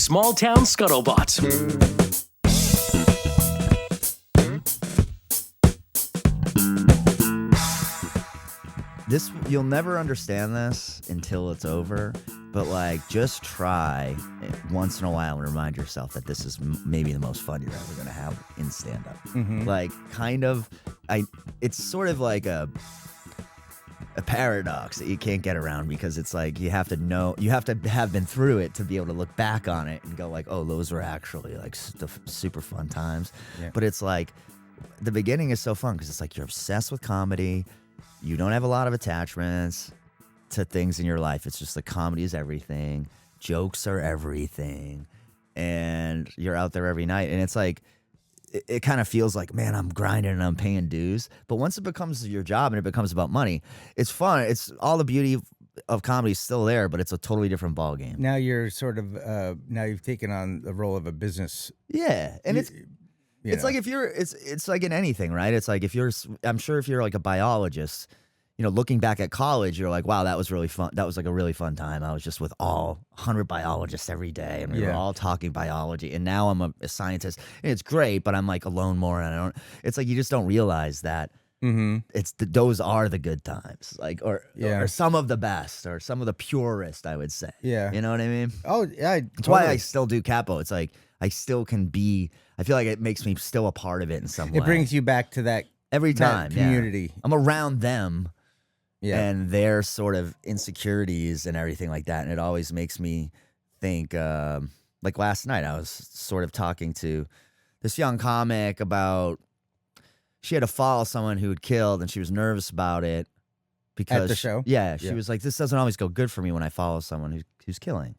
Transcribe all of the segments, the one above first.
Small Town Scuttlebutt. You'll never understand this until it's over, but like just try once in a while and remind yourself that this is maybe the most fun you're ever gonna have in stand-up. Like it's sort of like a paradox that you can't get around, because it's like you have to have been through it to be able to look back on it and go like, oh, those were actually like super fun times. Yeah. But it's like the beginning is so fun because it's like you're obsessed with comedy. You don't have a lot of attachments to things in your life. It's just like comedy is everything. Jokes are everything. And you're out there every night. And it's like, it kind of feels like, man, I'm grinding and I'm paying dues. But once it becomes your job and it becomes about money, it's fun. It's all the beauty of comedy is still there, but it's a totally different ballgame. Now you're sort of, now you've taken on the role of a business. Yeah. And it's like if you're, it's like in anything, right? It's like I'm sure if you're like a biologist, looking back at college, you're like, wow, that was really fun. That was like a really fun time. I was just with all 100 biologists every day, and we were all talking biology. And now I'm a scientist, and it's great, but I'm like alone more, and it's like you just don't realize that those are the good times, like or some of the best, or some of the purest, I would say. Yeah, you know what I mean? Oh yeah, That's why I still do Capo. It's like I still can be. I feel like it makes me still a part of it in some way. It brings you back to that every time community. Yeah. I'm around them. Yeah. And their sort of insecurities and everything like that. And it always makes me think, like last night, I was sort of talking to this young comic about, she had to follow someone who had killed, and she was nervous about it. Because at the show? Yeah. She was like, this doesn't always go good for me when I follow someone who's killing,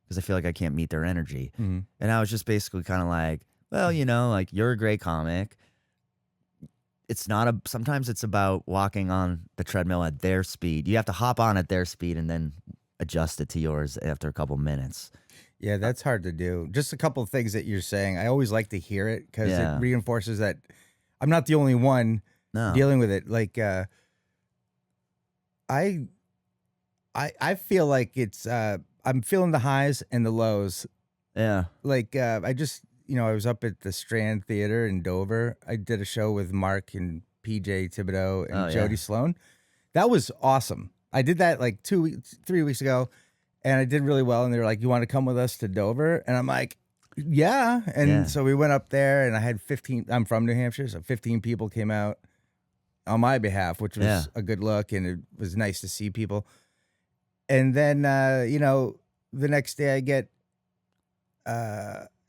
because I feel like I can't meet their energy. And I was just basically kind of like, well, like you're a great comic. Sometimes it's about walking on the treadmill at their speed. You have to hop on at their speed and then adjust it to yours after a couple minutes. Yeah, that's hard to do. Just a couple of things that you're saying. I always like to hear it because it reinforces that I'm not the only one dealing with it. Like, I feel like it's, I'm feeling the highs and the lows. Yeah. Like, I just, I was up at the Strand Theater in Dover. I did a show with Mark and PJ Thibodeau and Jody Sloan. That was awesome. I did that like 3 weeks ago, and I did really well. And they were like, you want to come with us to Dover? And I'm like, yeah. And so we went up there, and I had 15, I'm from New Hampshire, so 15 people came out on my behalf, which was a good look, and it was nice to see people. And then, the next day I get,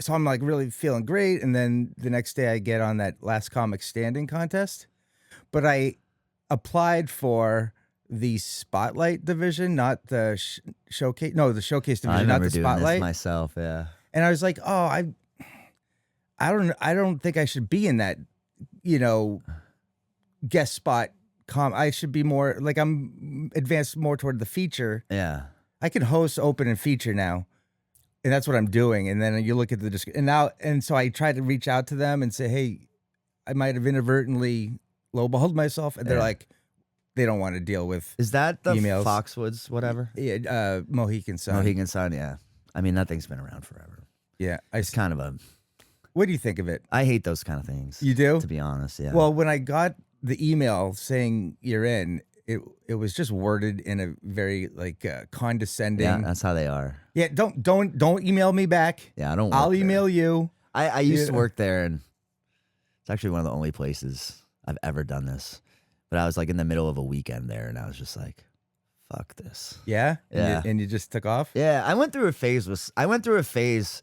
so I'm like really feeling great. And then the next day I get on that Last Comic Standing contest, but I applied for the Spotlight division, not the showcase. No, the showcase division, not the Spotlight. This myself, yeah. And I was like, oh, I don't think I should be in that, guest spot. I should be more like, I'm advanced more toward the feature. Yeah. I can host, open, and feature now. And that's what I'm doing. And then you look at the description. And so I tried to reach out to them and say, hey, I might have inadvertently lowballed myself. And they're like, they don't want to deal with Is that the emails. Foxwoods, whatever? Yeah, Mohican Sun. Mohican Sun, yeah. I mean, that thing's been around forever. Yeah. It's kind of a... What do you think of it? I hate those kind of things. You do? To be honest, yeah. Well, when I got the email saying you're in, it was just worded in a very like condescending. Yeah, that's how they are. Yeah, don't email me back. Yeah, I don't. I'll email you. I used to work there, and it's actually one of the only places I've ever done this. But I was like in the middle of a weekend there, and I was just like, "Fuck this." Yeah, yeah. And you just took off. Yeah, I went through a phase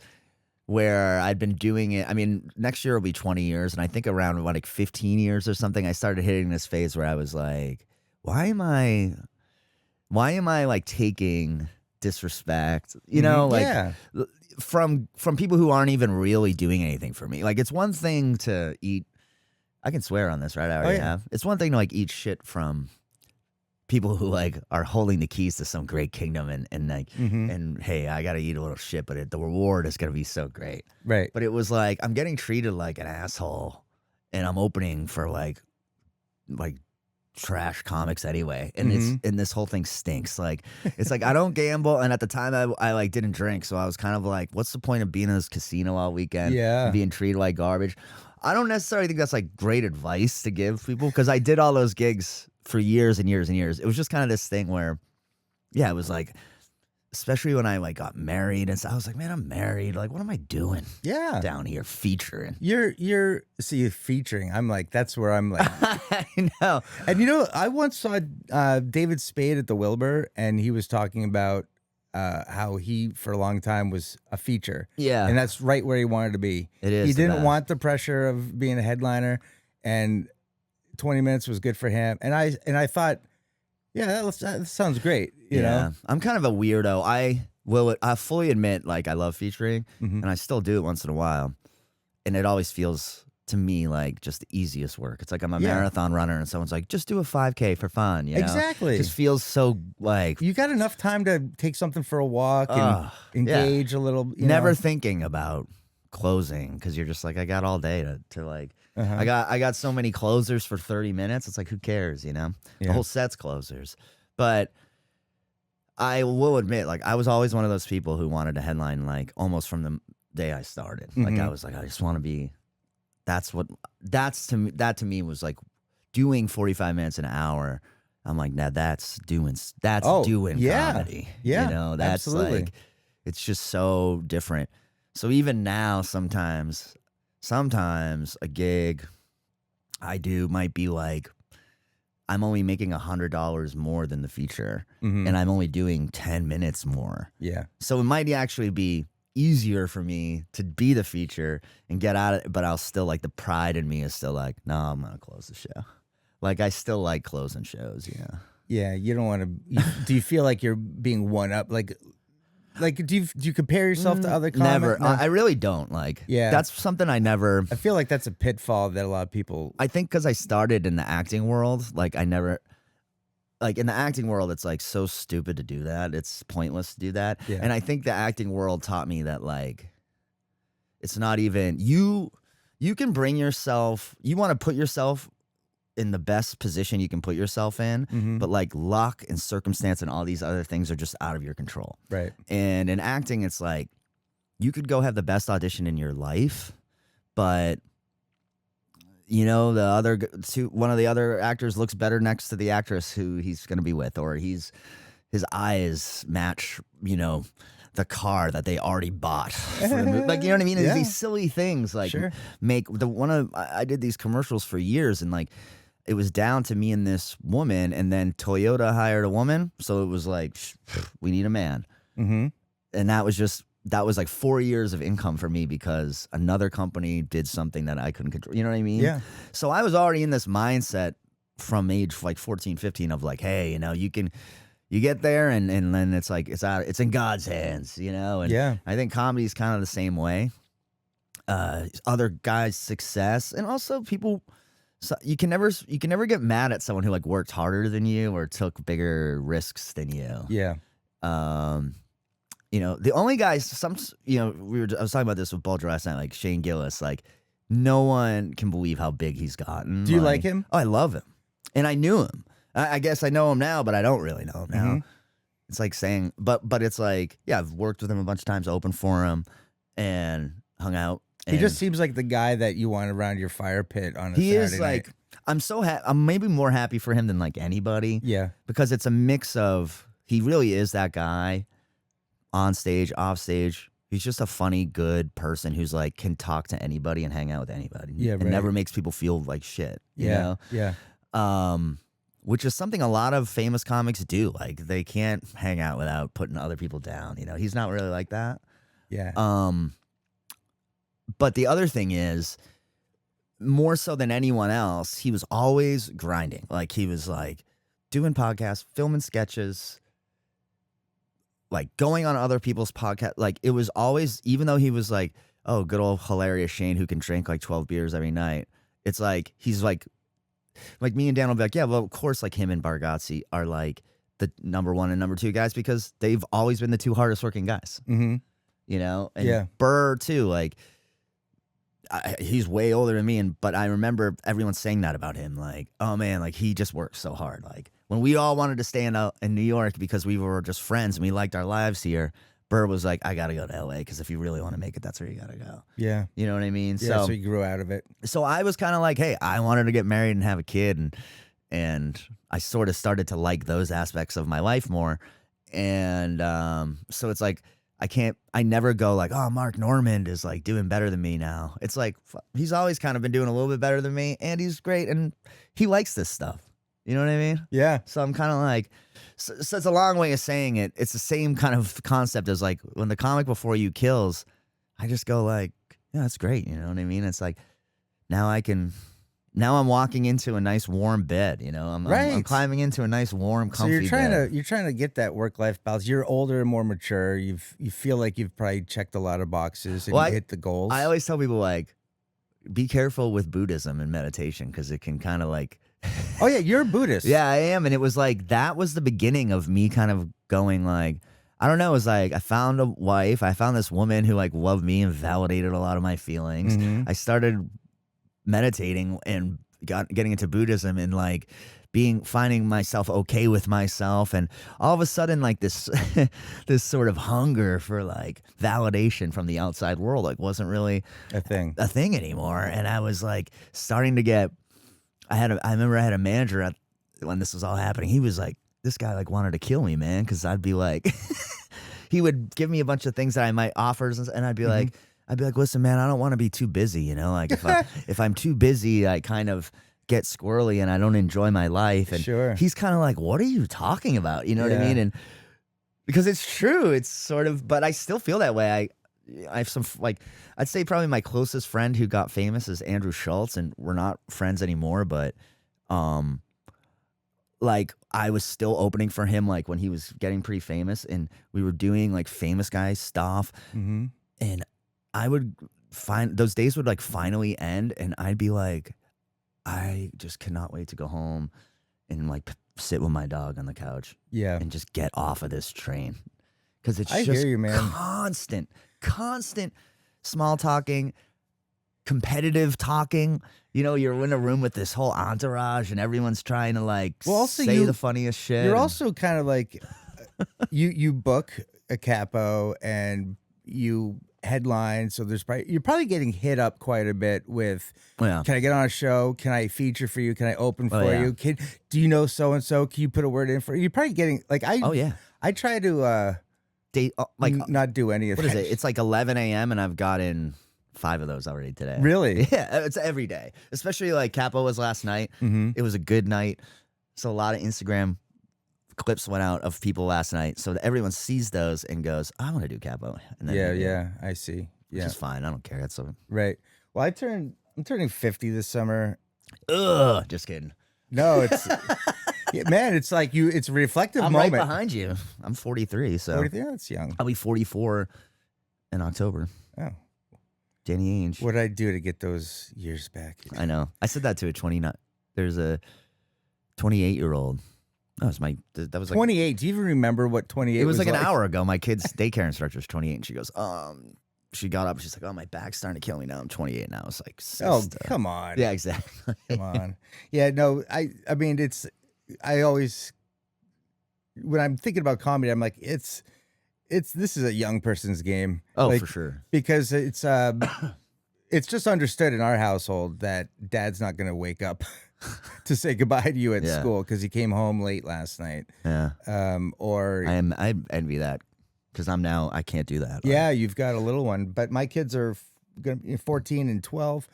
where I'd been doing it. I mean, next year will be 20 years, and I think around like 15 years or something, I started hitting this phase where I was like, why am I like taking disrespect, from people who aren't even really doing anything for me? Like, it's one thing to eat, I can swear on this, right? I already have. It's one thing to like eat shit from people who like are holding the keys to some great kingdom and like, and hey, I got to eat a little shit, but the reward is going to be so great. Right. But it was like, I'm getting treated like an asshole, and I'm opening for like trash comics anyway, and this whole thing stinks. Like, it's like I don't gamble, and at the time I like didn't drink, so I was kind of like, what's the point of being in this casino all weekend? Yeah, and being treated like garbage. I don't necessarily think that's like great advice to give people, because I did all those gigs for years and years and years. It was just kind of this thing where, yeah, it was like, especially when I like got married and so I was like, man, I'm married. Like, what am I doing? Yeah, down here featuring. You're featuring. I'm like, that's where I'm like, I know. And I once saw David Spade at the Wilbur, and he was talking about how he for a long time was a feature. Yeah, and that's right where he wanted to be. It is. He didn't want the pressure of being a headliner, and 20 minutes was good for him. And I thought, yeah, that sounds great. You know, I'm kind of a weirdo. I fully admit, like, I love featuring, and I still do it once in a while. And it always feels to me like just the easiest work. It's like I'm a marathon runner, and someone's like, just do a 5K for fun. You know? Exactly. It just feels so like you got enough time to take something for a walk and engage a little. Never thinking about closing, because you're just like, I got all day to like. I got so many closers for 30 minutes. It's like, who cares, you know? The whole set's closers. But I will admit, like, I was always one of those people who wanted to headline, like, almost from the day I started. Like, I was like, I just want to be. That to me was like doing 45 minutes an hour. I'm like, now that's doing comedy. Yeah, you know, that's absolutely. like, it's just so different. So even now, sometimes a gig I do might be like, I'm only making $100 more than the feature, and I'm only doing 10 minutes more. Yeah. So it might actually be easier for me to be the feature and get out of it, but I'll still, like, the pride in me is still like, no, I'm gonna close the show. Like, I still like closing shows. Yeah. Yeah. You don't want to. Do you feel like you're being one up? Like, do you compare yourself to other comics? Never. No? I really don't. Like, that's something I never. I feel like that's a pitfall that a lot of people. I think because I started in the acting world, like, I never. Like, in the acting world, it's like so stupid to do that. It's pointless to do that. Yeah. And I think the acting world taught me that, like, it's not even you can bring yourself. You want to put yourself in the best position you can put yourself in, but like luck and circumstance and all these other things are just out of your control. Right. And in acting, it's like you could go have the best audition in your life, but you know, one of the other actors looks better next to the actress who he's going to be with, or his eyes match, you know, the car that they already bought for the movie. Like, you know what I mean? These silly things like I did these commercials for years, and like it was down to me and this woman, and then Toyota hired a woman, so it was like, we need a man. And that was like 4 years of income for me because another company did something that I couldn't control. You know what I mean? Yeah. So I was already in this mindset from age like 14, 15 of like, hey, you know, you get there and then it's like, it's in God's hands, you know? And I think comedy is kind of the same way. Other guys' success, and also people, so you can never get mad at someone who like worked harder than you or took bigger risks than you. Yeah. You know, the only guys, I was talking about this with Bulger last night, like Shane Gillis, like no one can believe how big he's gotten. Do you like him? Oh, I love him. And I knew him. I guess I know him now, but I don't really know him now. It's like saying, but it's like, yeah, I've worked with him a bunch of times, opened for him, and hung out. He just seems like the guy that you want around your fire pit on a Saturday is like, night. I'm maybe more happy for him than like anybody. Yeah. Because it's a mix of, he really is that guy on stage, off stage. He's just a funny, good person who's like, can talk to anybody and hang out with anybody. Yeah, and never makes people feel like shit. You know? Yeah. Which is something a lot of famous comics do. Like, they can't hang out without putting other people down. You know, he's not really like that. Yeah. But the other thing is, more so than anyone else, he was always grinding. Like, he was like doing podcasts, filming sketches, like going on other people's podcasts. Like, it was always, even though he was like, oh, good old hilarious Shane who can drink like 12 beers every night. It's like, he's like me and Dan will be like, yeah, well, of course, like him and Bargatze are like the number 1 and number 2 guys because they've always been the 2 hardest working guys. You know? And Burr too, like, he's way older than me, but I remember everyone saying that about him. Like, oh man, like he just works so hard. Like when we all wanted to stay in New York because we were just friends and we liked our lives here, Burr was like, I got to go to LA because if you really want to make it, that's where you got to go. Yeah. You know what I mean? Yeah, so you grew out of it. So I was kind of like, hey, I wanted to get married and have a kid. And I sort of started to like those aspects of my life more. And so it's like, I never go like, oh, Mark Normand is like doing better than me now. It's like, he's always kind of been doing a little bit better than me. And he's great. And he likes this stuff. You know what I mean? Yeah. So I'm kind of like, so it's a long way of saying it. It's the same kind of concept as like when the comic before you kills, I just go like, yeah, that's great. You know what I mean? It's like, now I'm walking into a nice warm bed, you know. I'm climbing into a nice warm, comfy bed. You're trying to get that work-life balance. You're older and more mature. You feel like you've probably checked a lot of boxes and you hit the goals. I always tell people like, be careful with Buddhism and meditation because it can kind of like. Oh yeah, you're a Buddhist. Yeah, I am, and it was like that was the beginning of me kind of going like, I don't know. It was like I found a wife. I found this woman who like loved me and validated a lot of my feelings. Mm-hmm. I started meditating and getting into Buddhism and like finding myself okay with myself, and all of a sudden like this this sort of hunger for like validation from the outside world like wasn't really a thing anymore. And I was like starting to get. I remember I had a manager when this was all happening. He was like, this guy like wanted to kill me, man, because I'd be like, he would give me a bunch of things that I might offer, and I'd be like, listen, man, I don't want to be too busy, you know, like if I'm too busy, I kind of get squirrely and I don't enjoy my life. And sure. He's kind of like, what are you talking about? You know what I mean? And because it's true, it's sort of, but I still feel that way. I have some, like, I'd say probably my closest friend who got famous is Andrew Schultz, and we're not friends anymore, but, like, I was still opening for him, like, when he was getting pretty famous, and we were doing, like, famous guy stuff, mm-hmm. and I would find, those days would, like, finally end, and I'd be like, I just cannot wait to go home and, like, sit with my dog on the couch. Yeah. And just get off of this train. Because it's I just hear you, man. constant small talking, competitive talking. You know, you're in a room with this whole entourage and everyone's trying to like say the funniest shit. You're also kind of like, you book a capo and you headline. So you're probably getting hit up quite a bit with, can I get on a show? Can I feature for you? Can I open for you? Do you know so-and-so? Can you put a word in for you? You're probably getting like, I try to, not do any of that. What is it? It's like 11 a.m. and I've gotten 5 of those already today. Really? Yeah, it's every day. Especially like Capo was last night. Mm-hmm. It was a good night. So a lot of Instagram clips went out of people last night. So that everyone sees those and goes, I want to do Capo. And then I see. Which is fine. I don't care. That's right. Well, I'm turning 50 this summer. Ugh, just kidding. No, it's man, it's like it's a reflective I'm moment. Right behind you. I'm 43, so 43, that's young. I'll be 44 in October. Oh. Danny Ainge. What did I do to get those years back? I know. I said that to a 29. There's a 28-year-old. That was like 28. Do you even remember what 28 was? It was like an hour ago. My kid's daycare instructor is 28, and she goes, she got up. She's like, oh, my back's starting to kill me now. I'm 28 now. It's like, sister. Oh, come on. Yeah, exactly. Come on. Yeah, no, I mean, I always, when I'm thinking about comedy, I'm like, this is a young person's game. Oh, like, for sure. Because it's just understood in our household that dad's not going to wake up to say goodbye to you at school because he came home late last night. Yeah. Or I envy that. Because I can't do that. Yeah, you've got a little one, but my kids are going to be 14 and 12,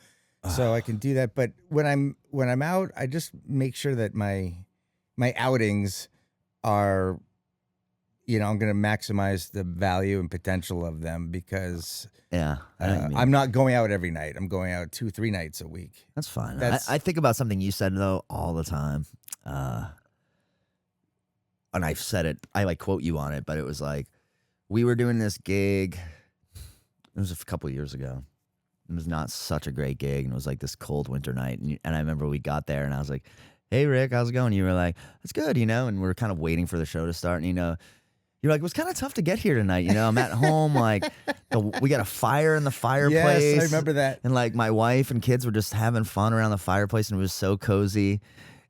so I can do that. But when I'm out, I just make sure that my outings are, I'm going to maximize the value and potential of them because I'm not going out every night. I'm going out 2-3 nights a week. That's fine. I think about something you said though all the time, and I've said it. I like quote you on it, but it was like. We were doing this gig, it was a couple of years ago. It was not such a great gig, and it was like this cold winter night. And I remember we got there, and I was like, hey, Rick, how's it going? You were like, it's good, and we were kind of waiting for the show to start. And, you're like, it was kind of tough to get here tonight. You know, I'm at home, like, we got a fire in the fireplace. Yes, I remember that. And like my wife and kids were just having fun around the fireplace, and it was so cozy.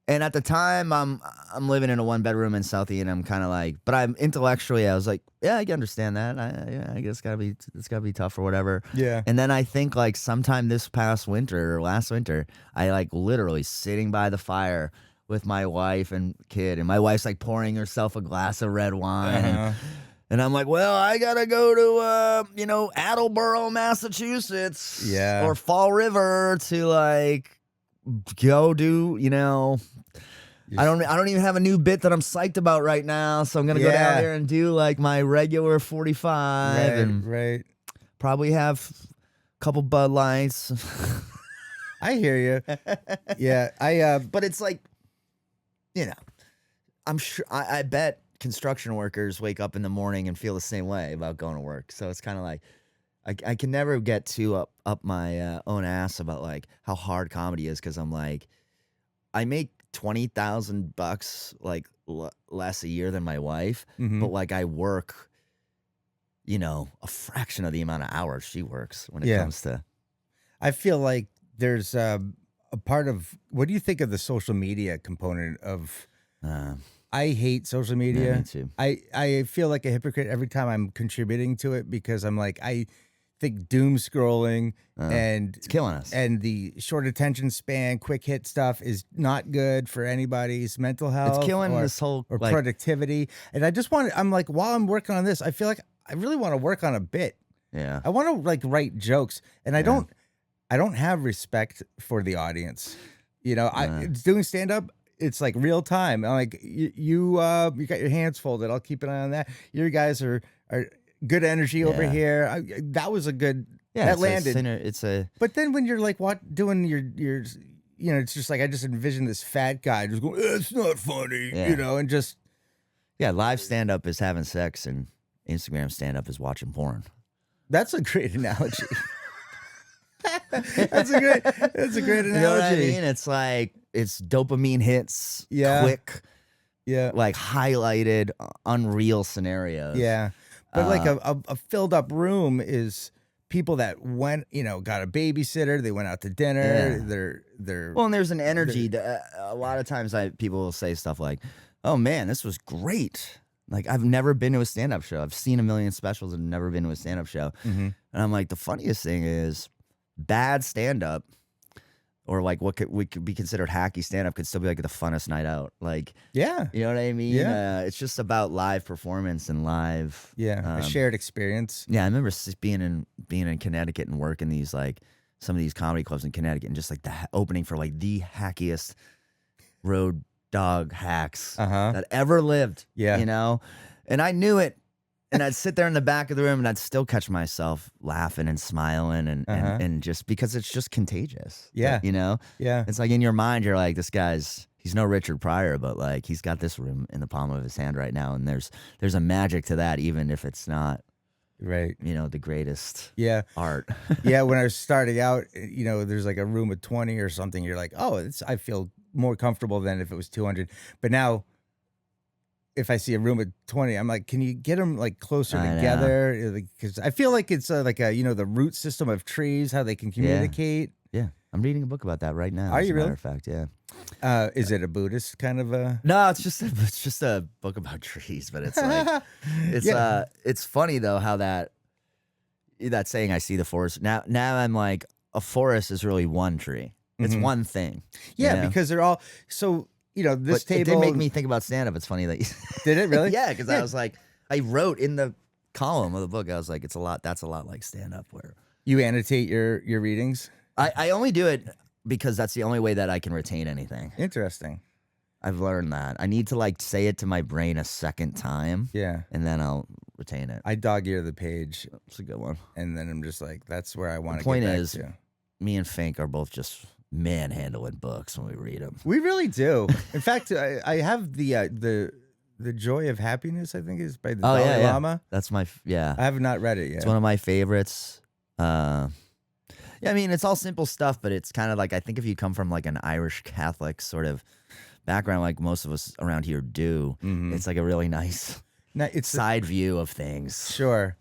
And at the time, I'm living in a 1-bedroom in Southie, and I'm kind of like, but I'm intellectually, I was like, yeah, I can understand that. I guess it's gotta be tough or whatever. Yeah. And then I think like sometime this past winter or last winter, I like literally sitting by the fire with my wife and kid, and my wife's like pouring herself a glass of red wine, and I'm like, well, I gotta go to Attleboro, Massachusetts, or Fall River to like go do I don't even have a new bit that I'm psyched about right now, so I'm gonna go down there and do like my regular 45 and probably have a couple Bud Lights. I hear you. Yeah, but it's like, I'm sure I bet construction workers wake up in the morning and feel the same way about going to work. So it's kind of like I can never get too up my own ass about like how hard comedy is, because I'm like, I make $20,000 like less a year than my wife, but like I work, a fraction of the amount of hours she works when it comes to. I feel like there's a part of, what do you think of the social media component of? I hate social media. Yeah, me too. I feel like a hypocrite every time I'm contributing to it, because I'm like, I think doom scrolling and it's killing us, and the short attention span, quick hit stuff is not good for anybody's mental health. It's killing this whole productivity. And I'm like, while I'm working on this, I feel like I really want to work on a bit. Yeah, I want to like write jokes, and I don't have respect for the audience. Doing stand up, it's like real time. I'm like, you got your hands folded. I'll keep an eye on that. You guys are good energy over here. That was a good. Yeah, that landed. But then when you're like doing your it's just like, I just envision this fat guy just going, it's not funny, and just. Yeah, live stand up is having sex, and Instagram stand up is watching porn. That's a great analogy. That's a great analogy. You know what I mean? It's like, it's dopamine hits, quick, like highlighted, unreal scenarios. Yeah, but like a filled up room is people that went, got a babysitter, they went out to dinner. They're well, and there's an energy. A lot of times, people will say stuff like, "Oh man, this was great." Like, I've never been to a stand up show. I've seen a million specials and never been to a stand up show. And I'm like, the funniest thing is, bad stand-up, or like what could be considered hacky stand-up, could still be like the funnest night out. Like, you know what I mean? It's just about live performance and live a shared experience. I remember being in Connecticut and working these, like, some of these comedy clubs in Connecticut, and just like the opening for like the hackiest road dog hacks that ever lived. And I knew it. And I'd sit there in the back of the room, and I'd still catch myself laughing and smiling, and just because it's just contagious. Yeah. It's like, in your mind, you're like, he's no Richard Pryor, but like, he's got this room in the palm of his hand right now. And there's a magic to that, even if it's not the greatest art. When I was starting out, there's like a room of 20 or something. You're like, oh, I feel more comfortable than if it was 200. But now, if I see a room at 20, I'm like, can you get them like closer together? Because I feel like it's like the root system of trees, how they can communicate. Yeah. I'm reading a book about that right now. Are you really? Matter of fact, yeah. Is it a Buddhist kind of a? No, it's just a book about trees, but it's like, it's funny though how that saying, I see the forest. Now I'm like, a forest is really one tree. It's one thing. Yeah, because they're all so. This table. It did make me think about stand-up. It's funny that you did it really? Yeah, because I was like, I wrote in the column of the book, I was like, that's a lot like stand-up, where you annotate your readings. I only do it because that's the only way that I can retain anything. Interesting. I've learned that I need to like say it to my brain a second time. Yeah, and then I'll retain it. I dog ear the page. It's a good one. And then I'm just like, that's where I want to. The point get back is, to. Me and Fink are both just manhandling books when we read them. We really do. In fact, I have the Joy of Happiness, I think, is by the Dalai Lama. That's my I have not read it yet. It's one of my favorites. I mean, it's all simple stuff, but it's kind of like, I think if you come from like an Irish Catholic sort of background, like most of us around here do, it's like a really nice it's side view of things. Sure.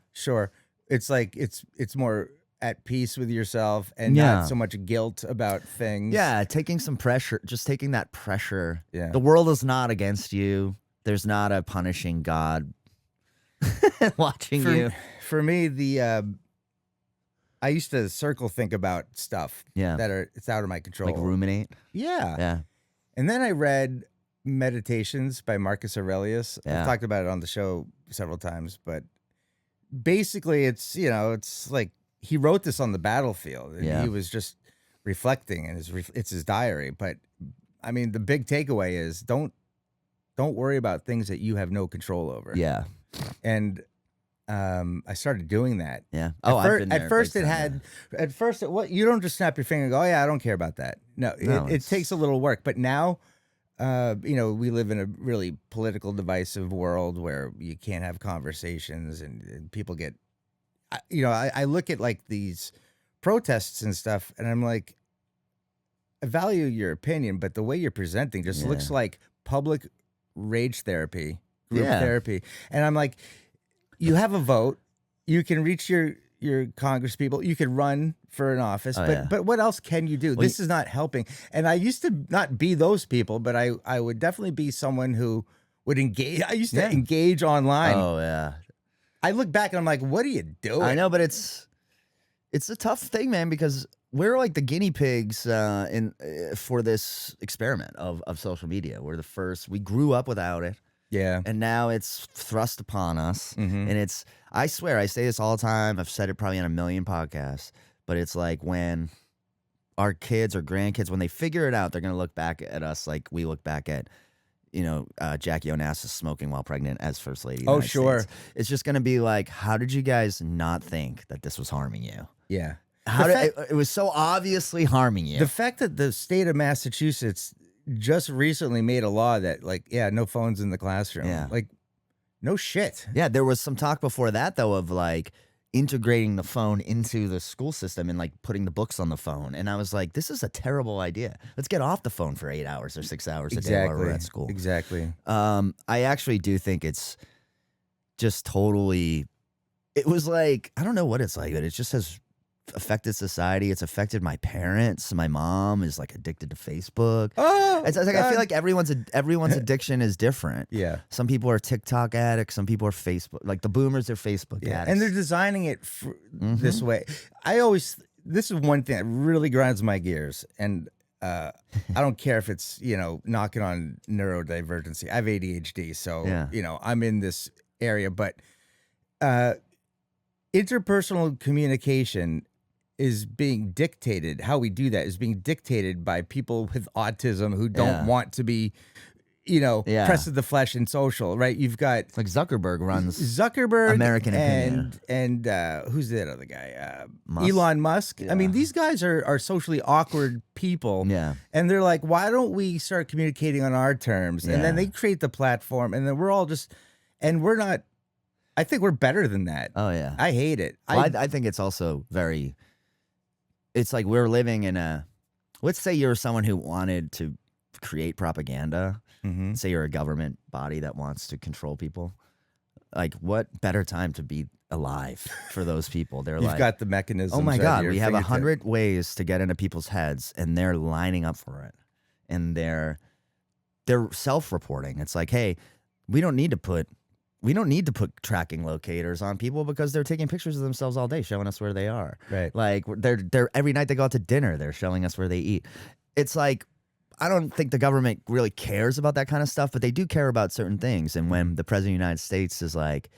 It's like it's more at peace with yourself and not so much guilt about things. Yeah, taking some pressure, just taking that pressure. Yeah. The world is not against you. There's not a punishing God watching you. For me, I used to circle think about stuff it's out of my control. Like ruminate? Yeah. Yeah. And then I read Meditations by Marcus Aurelius. I've talked about it on the show several times, but basically it's like he wrote this on the battlefield and he was just reflecting, and it's his diary. But I mean, the big takeaway is don't worry about things that you have no control over. Yeah. And I started doing that. Yeah. At first you don't just snap your finger and go, oh yeah, I don't care about that. No, it takes a little work. But now, we live in a really political, divisive world where you can't have conversations and people get, I look at like these protests and stuff and I'm like, I value your opinion, but the way you're presenting just looks like public rage therapy, group therapy. And I'm like, you have a vote, you can reach your Congress people, you can run for an office, but what else can you do? This is not helping. And I used to not be those people, but I would definitely be someone who would engage. I used to engage online. Oh yeah. I look back and I'm like, what are you doing? I know, but it's a tough thing, man, because we're like the guinea pigs for this experiment of social media. We're the first. We grew up without it. Yeah. And now it's thrust upon us. Mm-hmm. And I swear, I say this all the time. I've said it probably on a million podcasts, but it's like when our kids or grandkids, when they figure it out, they're going to look back at us like we look back at, Jackie Onassis smoking while pregnant as First Lady of the United States. It's just going to be like, how did you guys not think that this was harming you? Yeah. It was so obviously harming you. The fact that the state of Massachusetts just recently made a law that no phones in the classroom. Yeah. Like, no shit. Yeah, there was some talk before that, though, of like integrating the phone into the school system and like putting the books on the phone. And I was like, this is a terrible idea. Let's get off the phone for 8 hours or 6 hours a day while we're at school. Exactly. I actually do think it's just totally, it was like, I don't know what it's like, but it just has affected society. It's affected my parents. My mom is like addicted to Facebook. Oh, it's like I feel like everyone's addiction is different. Yeah. Some people are TikTok addicts. Some people are Facebook. Like the boomers are Facebook addicts. And they're designing it this way. This is one thing that really grinds my gears. And I don't care if it's, knocking on neurodivergency. I have ADHD. So, I'm in this area. But interpersonal communication is being dictated. How we do that is being dictated by people with autism who don't want to be, press of the flesh and social, right? You've got it's like Zuckerberg runs American Opinion. and who's that other guy? Musk. Elon Musk. Yeah. I mean, these guys are socially awkward people. Yeah. And they're like, why don't we start communicating on our terms? And then they create the platform, and then we're all just, and we're not. I think we're better than that. Oh yeah. I hate it. Well, I think it's also very. It's like we're living in let's say you're someone who wanted to create propaganda. Mm-hmm. Say you're a government body that wants to control people. Like, what better time to be alive for those people? You've got the mechanisms. Oh my God, we have 100 ways to get into people's heads, and they're lining up for it. And they're self-reporting. It's like, hey, we don't need to put tracking locators on people because they're taking pictures of themselves all day, showing us where they are. Right. Like they're every night they go out to dinner, they're showing us where they eat. It's like, I don't think the government really cares about that kind of stuff, but they do care about certain things. And when the president of the United States is like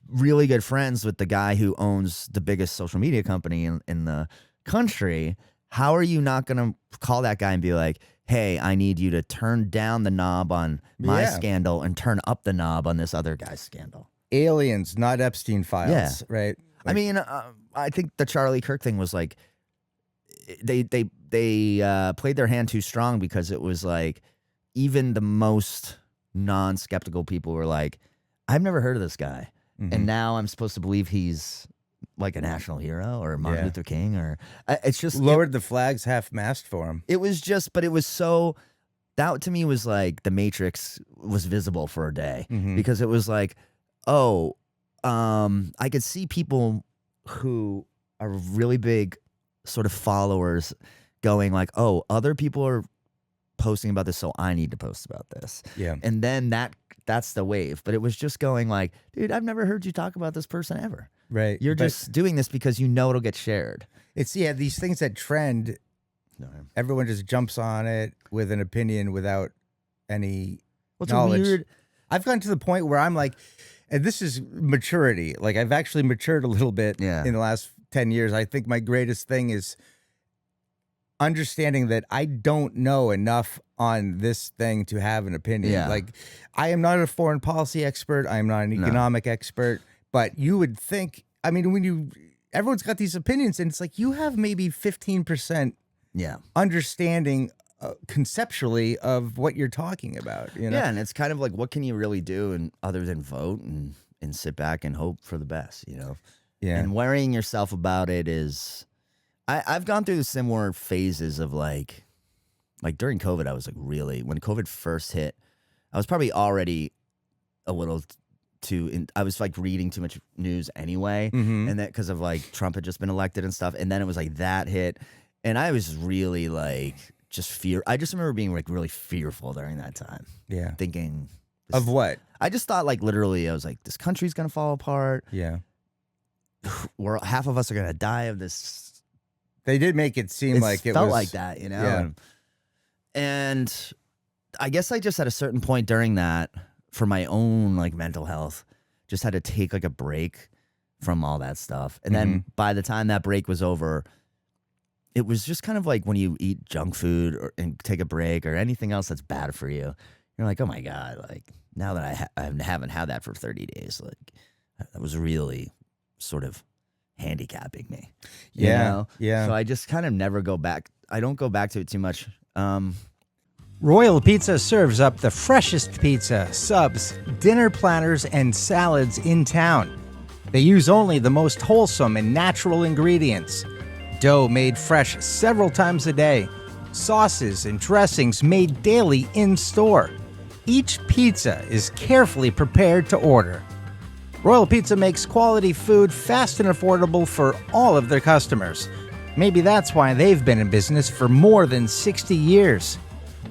really good friends with the guy who owns the biggest social media company in the country, how are you not going to call that guy and be like, hey, I need you to turn down the knob on my scandal and turn up the knob on this other guy's scandal? Aliens, not Epstein files, right? Like, I mean, I think the Charlie Kirk thing was like, they played their hand too strong, because it was like even the most non-skeptical people were like, I've never heard of this guy. Mm-hmm. And now I'm supposed to believe he's like a national hero or Martin Luther King, or it's just lowered the flags half-mast for him. It was just, but it was so, that to me was like the Matrix was visible for a day because it was like, oh, I could see people who are really big sort of followers going like, oh, other people are posting about this, so I need to post about this. Yeah. And then that's the wave. But it was just going like, dude, I've never heard you talk about this person ever. Right. You're just doing this because you know it'll get shared. It's, these things that trend, everyone just jumps on it with an opinion without any knowledge. I've gotten to the point where I'm like, and this is maturity. Like, I've actually matured a little bit in the last 10 years. I think my greatest thing is understanding that I don't know enough on this thing to have an opinion. Yeah. Like, I am not a foreign policy expert. I am not an economic expert. But you would think, I mean, everyone's got these opinions, and it's like you have maybe 15% understanding conceptually of what you're talking about. You know? Yeah, and it's kind of like, what can you really do other than vote and sit back and hope for the best, you know? Yeah. And worrying yourself about it is, I've gone through similar phases of like during COVID, I was like when COVID first hit, I was probably already a little I was like reading too much news anyway, and that because of like Trump had just been elected and stuff, and then it was like that hit, and I was really like I just remember being like really fearful during that time. Yeah, thinking of what? I just thought like literally, I was like, this country's gonna fall apart. Yeah, where half of us are gonna die of this. They did make it seem like it felt was like that, you know. Yeah. And I guess I just at a certain point during that, for my own like mental health, just had to take like a break from all that stuff. And then by the time that break was over, it was just kind of like when you eat junk food and take a break or anything else that's bad for you. You're like, oh my God, like now that I haven't had that for 30 days, like that was really sort of handicapping me. You know? Yeah. So I just kind of never go back. I don't go back to it too much. Royal Pizza serves up the freshest pizza, subs, dinner platters, and salads in town. They use only the most wholesome and natural ingredients. Dough made fresh several times a day. Sauces and dressings made daily in-store. Each pizza is carefully prepared to order. Royal Pizza makes quality food fast and affordable for all of their customers. Maybe that's why they've been in business for more than 60 years.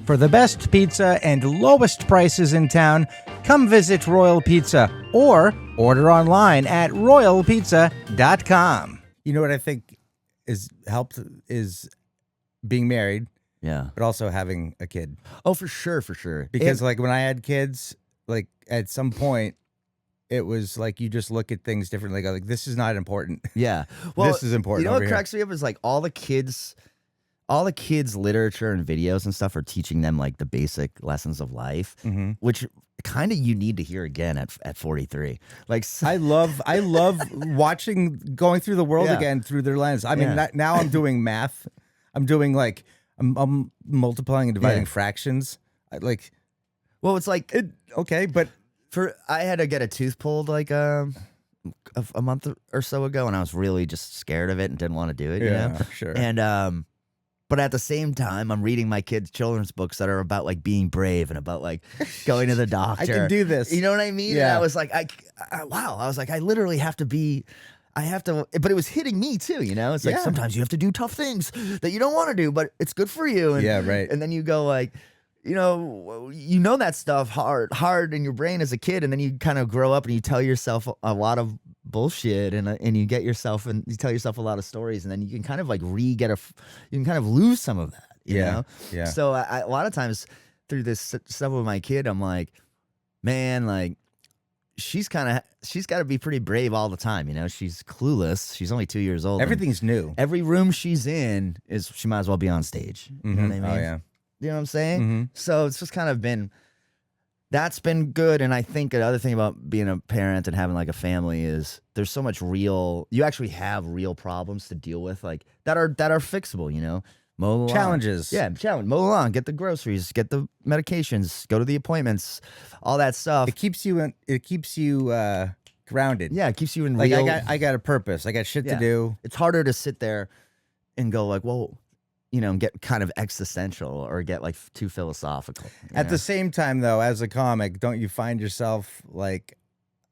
For the best pizza and lowest prices in town, come visit Royal Pizza or order online at royalpizza.com. You know what I think is helped is being married, but also having a kid. Oh, for sure, for sure. Because like when I had kids, like at some point, it was like you just look at things differently. Like this is not important. Yeah, well, this is important. You know what cracks me up is like all the kids' literature and videos and stuff are teaching them like the basic lessons of life, which kind of you need to hear again at 43. Like I love watching, going through the world again through their lens. I mean, now I'm doing math. I'm doing like I'm multiplying and dividing fractions. Well, it's like okay, but I had to get a tooth pulled like a month or so ago, and I was really just scared of it and didn't want to do it. You know? Sure. And but at the same time, I'm reading my kids' children's books that are about like being brave and about like going to the doctor. I can do this. You know what I mean? Yeah. And I was like, wow. I was like, I literally have to be. But it was hitting me too. You know, it's like sometimes you have to do tough things that you don't want to do, but it's good for you. And, right. And then you go like, you know that stuff hard in your brain as a kid, and then you kind of grow up and you tell yourself a lot of bullshit, and you get yourself and you tell yourself a lot of stories, and then you can kind of like you can kind of lose some of that. You know? Yeah. So a lot of times through this stuff with my kid, I'm like, man, like she's got to be pretty brave all the time. You know, she's clueless. She's only 2 years old. Everything's new. Every room she's in she might as well be on stage. You know what I mean? Oh yeah. You know what I'm saying? So it's just kind of that's been good. And I think the other thing about being a parent and having like a family is there's so much you actually have real problems to deal with, like that are fixable, you know? Mow the lawn. Challenges. Yeah, challenge. Mow the lawn, get the groceries, get the medications, go to the appointments, all that stuff. It keeps you grounded. Yeah, it keeps you in like real. I got a purpose. I got shit to do. It's harder to sit there and go like, well, get kind of existential or get like too philosophical. At the same time, though, as a comic, don't you find yourself like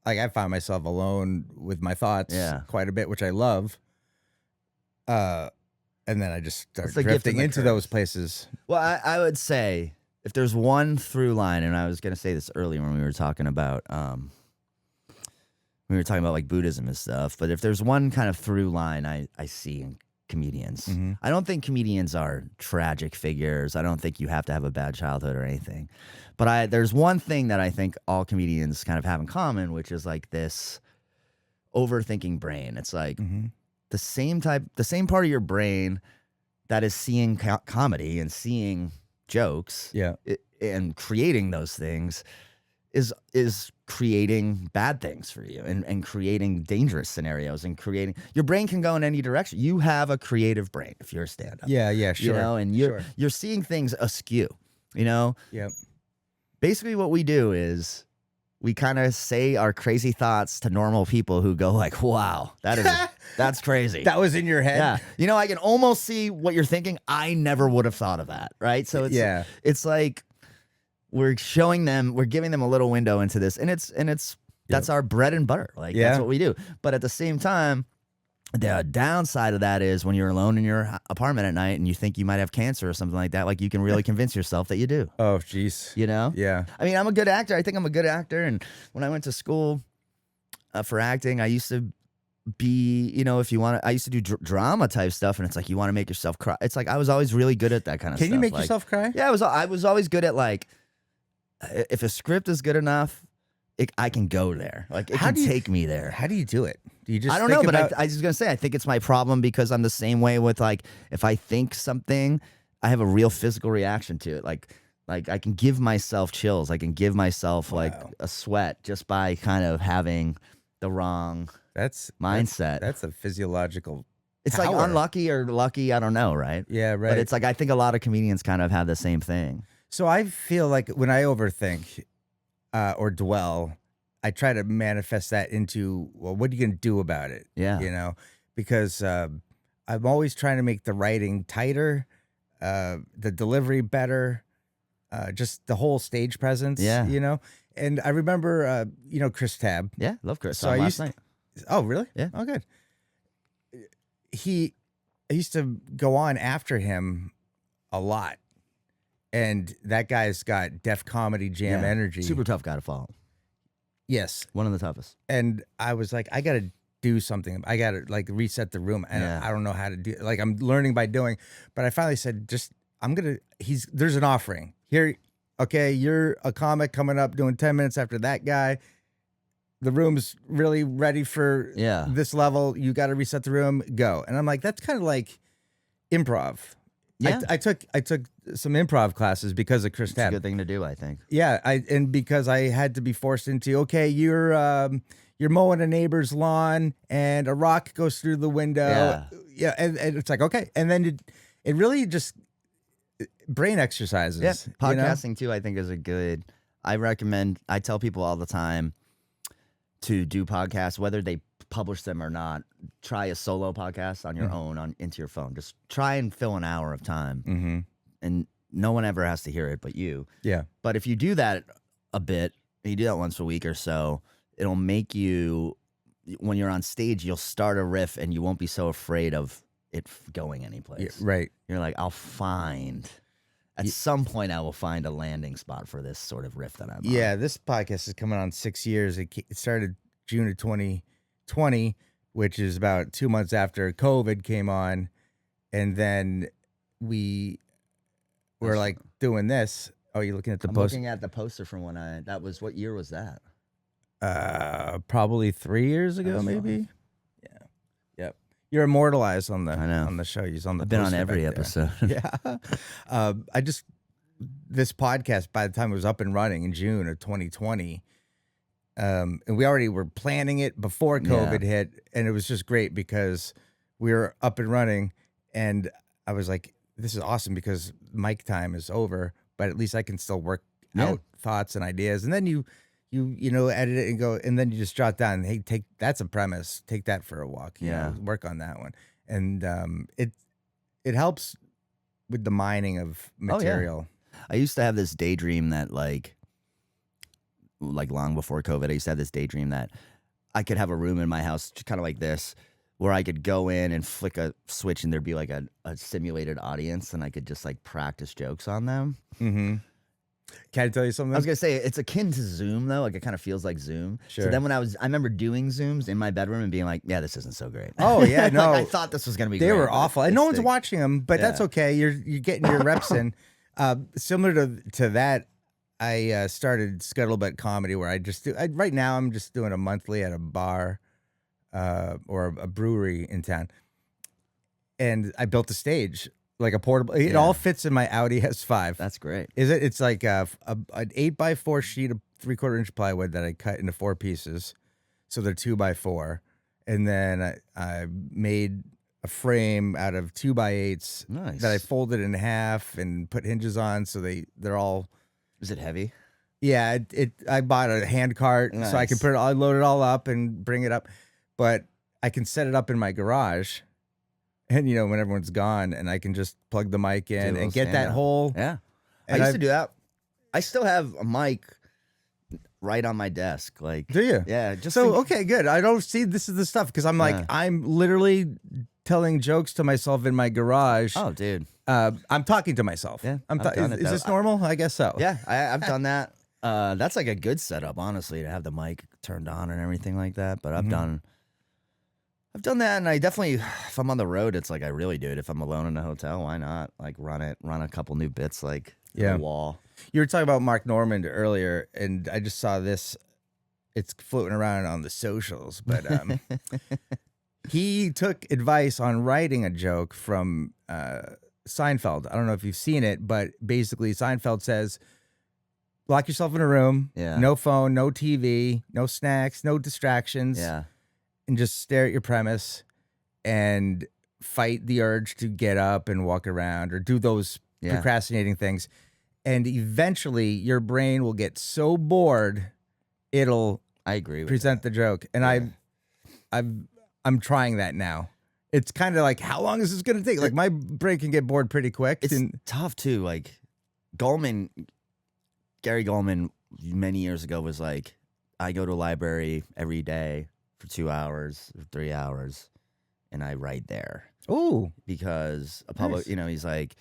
I find myself alone with my thoughts quite a bit, which I love. And then I just start drifting into those places. Well, I would say if there's one through line, and I was going to say this earlier when we were talking about like Buddhism and stuff, but if there's one kind of through line I see in comedians, I don't think comedians are tragic figures. I don't think you have to have a bad childhood or anything. But there's one thing that I think all comedians kind of have in common, which is like this overthinking brain. It's like the same part of your brain that is seeing comedy and seeing jokes and creating those things is creating bad things for you and creating dangerous scenarios and creating. Your brain can go in any direction. You have a creative brain if you're a stand-up. Yeah, sure. And you're seeing things askew, Yep. Basically what we do is we kind of say our crazy thoughts to normal people who go like, wow, that's crazy. That was in your head? Yeah. I can almost see what you're thinking. I never would have thought of that, right? So it's like we're giving them a little window into this, and that's our bread and butter. Like that's what we do. But at the same time, the downside of that is when you're alone in your apartment at night and you think you might have cancer or something like that, like you can really convince yourself that you do. Oh, jeez. Yeah. I mean, I'm a good actor. I think I'm a good actor. And when I went to school for acting, I used to be, if you want to, I used to do drama type stuff. And it's like, you want to make yourself cry. It's like, I was always really good at that kind of stuff. Can you make yourself cry? Yeah, I was always good at like, if a script is good enough, I can go there. Like it can take me there. How do you do it? Do you just I don't know, but I was gonna say I think it's my problem because I'm the same way with like if I think something, I have a real physical reaction to it. Like I can give myself chills. I can give myself like a sweat just by kind of having the wrong mindset. That's a physiological. It's power. like unlucky or lucky. I don't know, right? Yeah, right. But it's like I think a lot of comedians kind of have the same thing. So I feel like when I overthink or dwell, I try to manifest that into, well, what are you going to do about it? Yeah. Because I'm always trying to make the writing tighter, the delivery better, just the whole stage presence. Yeah. And I remember, Chris Tabb. Yeah, love Chris. So last night. Oh, really? Yeah. Oh, good. I used to go on after him a lot. And that guy's got Def Comedy Jam energy. Super tough guy to follow. Yes. One of the toughest. And I was like, I got to do something. I got to like reset the room. And I don't know how to do it. Like I'm learning by doing. But I finally said, there's an offering here. Okay, you're a comic coming up doing 10 minutes after that guy. The room's really ready for this level. You got to reset the room. Go. And I'm like, that's kind of like improv. Yeah. I took some improv classes because of Chris Tabb. It's a good thing to do, I think. Yeah, and because I had to be forced into, okay, you're mowing a neighbor's lawn and a rock goes through the window. Yeah, and it's like, okay. And then it really just brain exercises. Yeah, podcasting too, I think is I tell people all the time to do podcasts, whether they publish them or not. Try a solo podcast on your own into your phone. Just try and fill an hour of time, and no one ever has to hear it but you. Yeah. But if you do that a bit, you do that once a week or so, it'll make you, when you're on stage, you'll start a riff and you won't be so afraid of it going anyplace. Yeah, right. You're like, at some point I will find a landing spot for this sort of riff that I'm on. Yeah, this podcast is coming on 6 years. It started June of 2020, which is about 2 months after COVID came on. And then we were like doing this. Oh, you're looking at the poster? I'm looking at the poster from what year was that? Probably 3 years ago, maybe. Fun. Yeah. Yep. You're immortalized on the show. I've been on every episode. Yeah. This podcast, by the time it was up and running in June of 2020, and we already were planning it before COVID hit, and it was just great because we were up and running, and I was like, this is awesome because mic time is over, but at least I can still work out thoughts and ideas. And then you edit it and go, and then you just jot down, hey, that's a premise. Take that for a walk. Work on that one. And it helps with the mining of material. I used to have this daydream that like long before COVID, I used to have this daydream that I could have a room in my house kind of like this where I could go in and flick a switch and there'd be like a simulated audience and I could just like practice jokes on them. Mm-hmm. Can I tell you something? I was going to say, it's akin to Zoom though. Like it kind of feels like Zoom. Sure. So then I remember doing Zooms in my bedroom and being like, yeah, this isn't so great. Oh yeah, no. Like, I thought this was going to be They great. were awful. And no one's watching them, but that's Yeah. okay. You're getting your reps in. Similar to that, I started Scuttlebutt Comedy where right now I'm just doing a monthly at a bar or a brewery in town. And I built a stage, like a portable. It all fits in my Audi S5. That's great. Is it? It's like an 8x4 sheet of 3/4 inch plywood that I cut into 4 pieces. So they're 2x4. And then I made a frame out of 2x8s that I folded in half and put hinges on. So they're all. Is it heavy? Yeah, I bought a hand cart so I can I load it all up and bring it up. But I can set it up in my garage. And, when everyone's gone, and I can just plug the mic in and get that whole... Yeah. And I used to do that. I still have a mic right on my desk. Like, do you? Yeah. Okay, good. I don't see this is the stuff because I'm like, I'm literally telling jokes to myself in my garage. Oh, dude. I'm talking to myself. Yeah. Is this normal? I guess so. Yeah, I've done that. That's like a good setup, honestly, to have the mic turned on and everything like that. But I've done that, and I definitely, if I'm on the road, it's like I really do it. If I'm alone in a hotel, why not? Like run a couple new bits, like the wall. You were talking about Mark Normand earlier, and I just saw this. It's floating around on the socials, but he took advice on writing a joke from Seinfeld. I don't know if you've seen it, but basically Seinfeld says, lock yourself in a room, no phone, no TV, no snacks, no distractions. Yeah. And just stare at your premise and fight the urge to get up and walk around or do those procrastinating things. And eventually your brain will get so bored, I agree with present the joke. And I'm trying that now. It's kind of like, how long is this going to take? Like my brain can get bored pretty quick. It's tough too. Like Gary Goldman many years ago was like, I go to a library every day for 2 hours or 3 hours, and I write there. Ooh, because a public, he's like,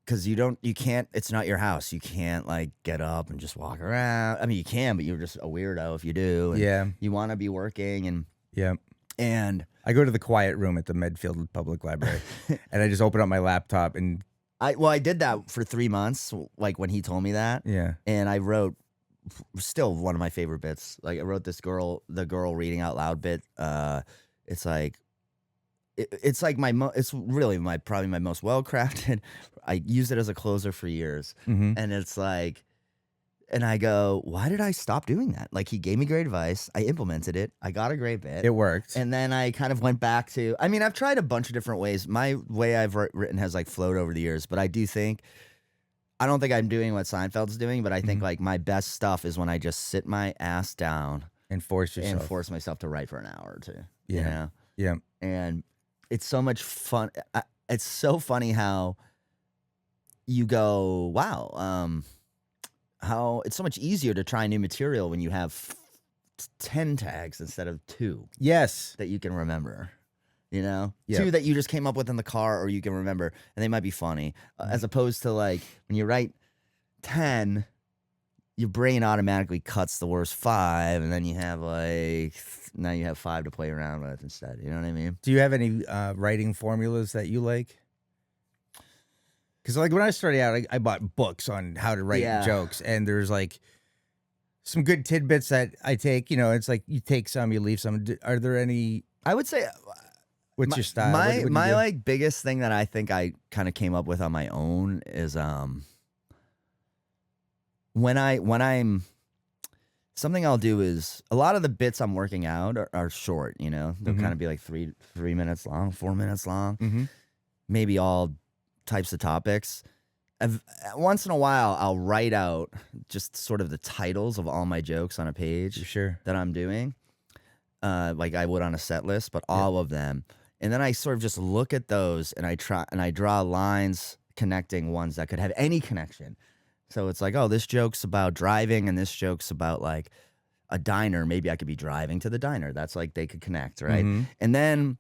because you can't. It's not your house. You can't like get up and just walk around. I mean, you can, but you're just a weirdo if you do. And you want to be working and and I go to the quiet room at the Medfield Public Library, and I just open up my laptop and I did that for 3 months, like when he told me that. Yeah, and I wrote. Still one of my favorite bits. Like I wrote the girl reading out loud bit. It's like, it's really probably my most well crafted. I used it as a closer for years, and it's like, and I go, why did I stop doing that? Like he gave me great advice. I implemented it. I got a great bit. It worked. And then I kind of went back to. I mean, I've tried a bunch of different ways. My way I've written has like flowed over the years, but I don't think I'm doing what Seinfeld's doing, but I think like my best stuff is when I just sit my ass down and force myself to write for an hour or two. Yeah. Yeah. And it's so much fun. It's so funny how you go, wow, how it's so much easier to try new material when you have 10 tags instead of 2. Yes. That you can remember. 2 that you just came up with in the car or you can remember, and they might be funny, as opposed to like when you write 10, your brain automatically cuts the worst 5, and then you have now you have 5 to play around with instead. You know what I mean? Do you have any writing formulas that you like? Because like when I started out, I bought books on how to write jokes, and there's like some good tidbits that I take. It's like you take some, you leave some. Are there any? I would say. What's your style? My like biggest thing that I think I kind of came up with on my own is when I'm something I'll do is a lot of the bits I'm working out are short, they'll kind of be like 3 minutes long, 4 minutes long, maybe all types of topics. Once in a while I'll write out just sort of the titles of all my jokes on a page that I'm doing, like I would on a set list, but all of them. And then I sort of just look at those and I draw lines connecting ones that could have any connection. So it's like, oh, this joke's about driving and this joke's about like a diner. Maybe I could be driving to the diner. That's like they could connect, right? And then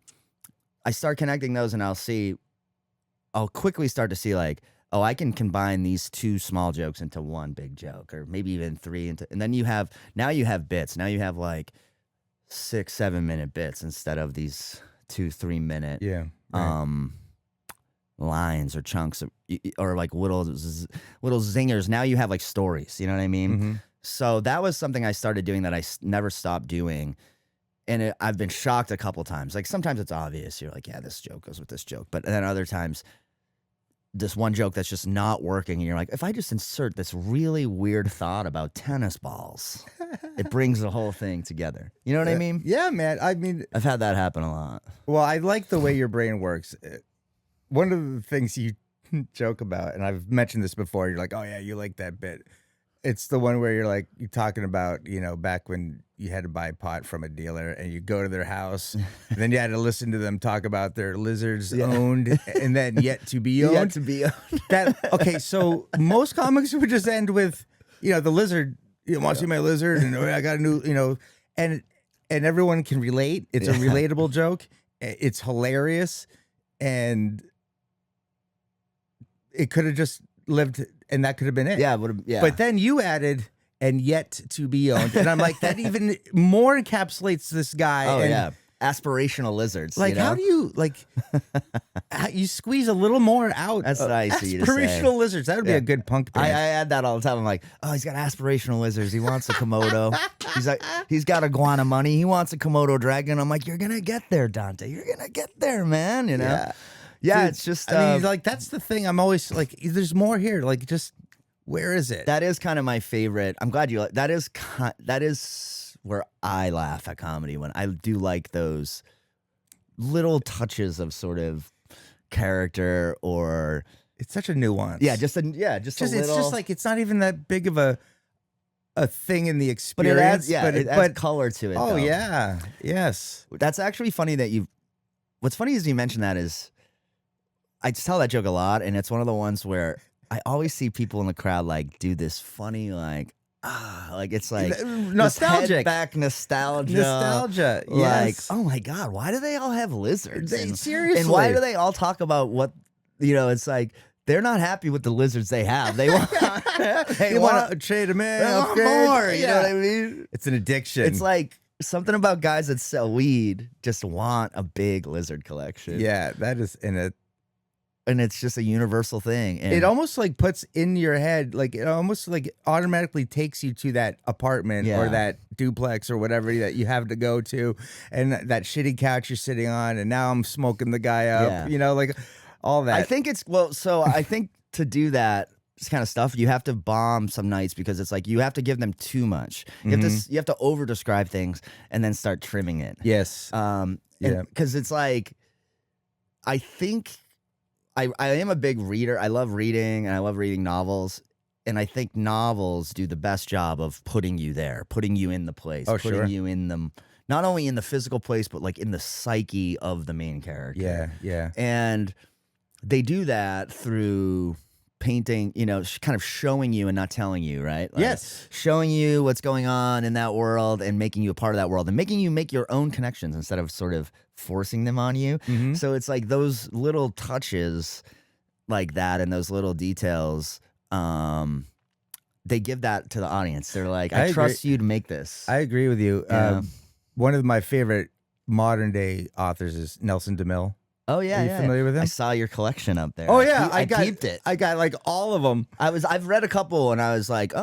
I start connecting those and I'll quickly start to see like, oh, I can combine these 2 small jokes into one big joke, or maybe even 3 and then you have bits. Now you have like 6-7 minute bits instead of these 2-3 minute lines or chunks or like little zingers. Now you have like stories, you know what I mean? So that was something I started doing that I never stopped doing. And I've been shocked a couple times. Like sometimes it's obvious. You're like, yeah, this joke goes with this joke. But then other times, this one joke that's just not working. And you're like, if I just insert this really weird thought about tennis balls, it brings the whole thing together. You know what I mean? Yeah, man. I mean, I've had that happen a lot. Well, I like the way your brain works. One of the things you joke about, and I've mentioned this before, you're like, oh, yeah, you like that bit. It's the one where you're talking about, back when you had to buy pot from a dealer and you go to their house, and then you had to listen to them talk about their lizards owned and then yet to be owned. Yet to be owned. Okay, so most comics would just end with, the lizard, want to see my lizard? And I got a new, and everyone can relate. It's a relatable joke. It's hilarious. And it could have just lived, and that could have been it. Yeah, yeah. But then you added, and yet to be owned. And I'm like, that even more encapsulates this guy. Oh, and yeah. Aspirational lizards. Like, how do you, you squeeze a little more out? That's nice of you to say. Aspirational lizards. That would be a good punk band. I add that all the time. I'm like, oh, he's got aspirational lizards. He wants a Komodo. He's got iguana money. He wants a Komodo dragon. I'm like, you're going to get there, Dante. You're going to get there, man. Yeah, dude, it's just. I mean, that's the thing. I'm always like, there's more here. Like, just where is it? That is kind of my favorite. I'm glad you like. That is where I laugh at comedy, when I do like those little touches of sort of character, or it's such a nuance. Yeah, just a little. It's just like, it's not even that big of a thing in the experience. But it adds color to it. Oh though. Yeah, yes. That's actually funny that you. What's funny is you mentioned that is. I tell that joke a lot, and it's one of the ones where I always see people in the crowd like do this funny it's like nostalgic, head back nostalgia. Yes. Like, oh my god, why do they all have lizards? Seriously, and why do they all talk about what it's like? They're not happy with the lizards they have. They want they want to trade them in. They want more. You know what I mean? It's an addiction. It's like something about guys that sell weed just want a big lizard collection. Yeah, that is in it. And it's just a universal thing. And it almost like puts in your head, like it almost like automatically takes you to that apartment or that duplex or whatever that you have to go to, and that shitty couch you're sitting on, and now I'm smoking the guy up, like all that. I think I think to do that kind of stuff, you have to bomb some nights, because it's like you have to give them too much. You have to over describe things and then start trimming it. Yes. Because it's like, I think I am a big reader. I love reading, and I love reading novels. And I think novels do the best job of putting you there, putting you in the place, putting you in them, not only in the physical place, but like in the psyche of the main character. Yeah, yeah. And they do that through painting, kind of showing you and not telling you, right? Like, yes. Showing you what's going on in that world and making you a part of that world, and making you make your own connections instead of sort of forcing them on you. So it's like those little touches like that, and those little details, they give that to the audience. They're like, I trust you to make this. I agree with you. One of my favorite modern day authors is Nelson DeMille. Oh yeah, are you familiar with him? I saw your collection up there. Oh yeah, I peeped it. I got like all of them. I've read a couple, and I was like,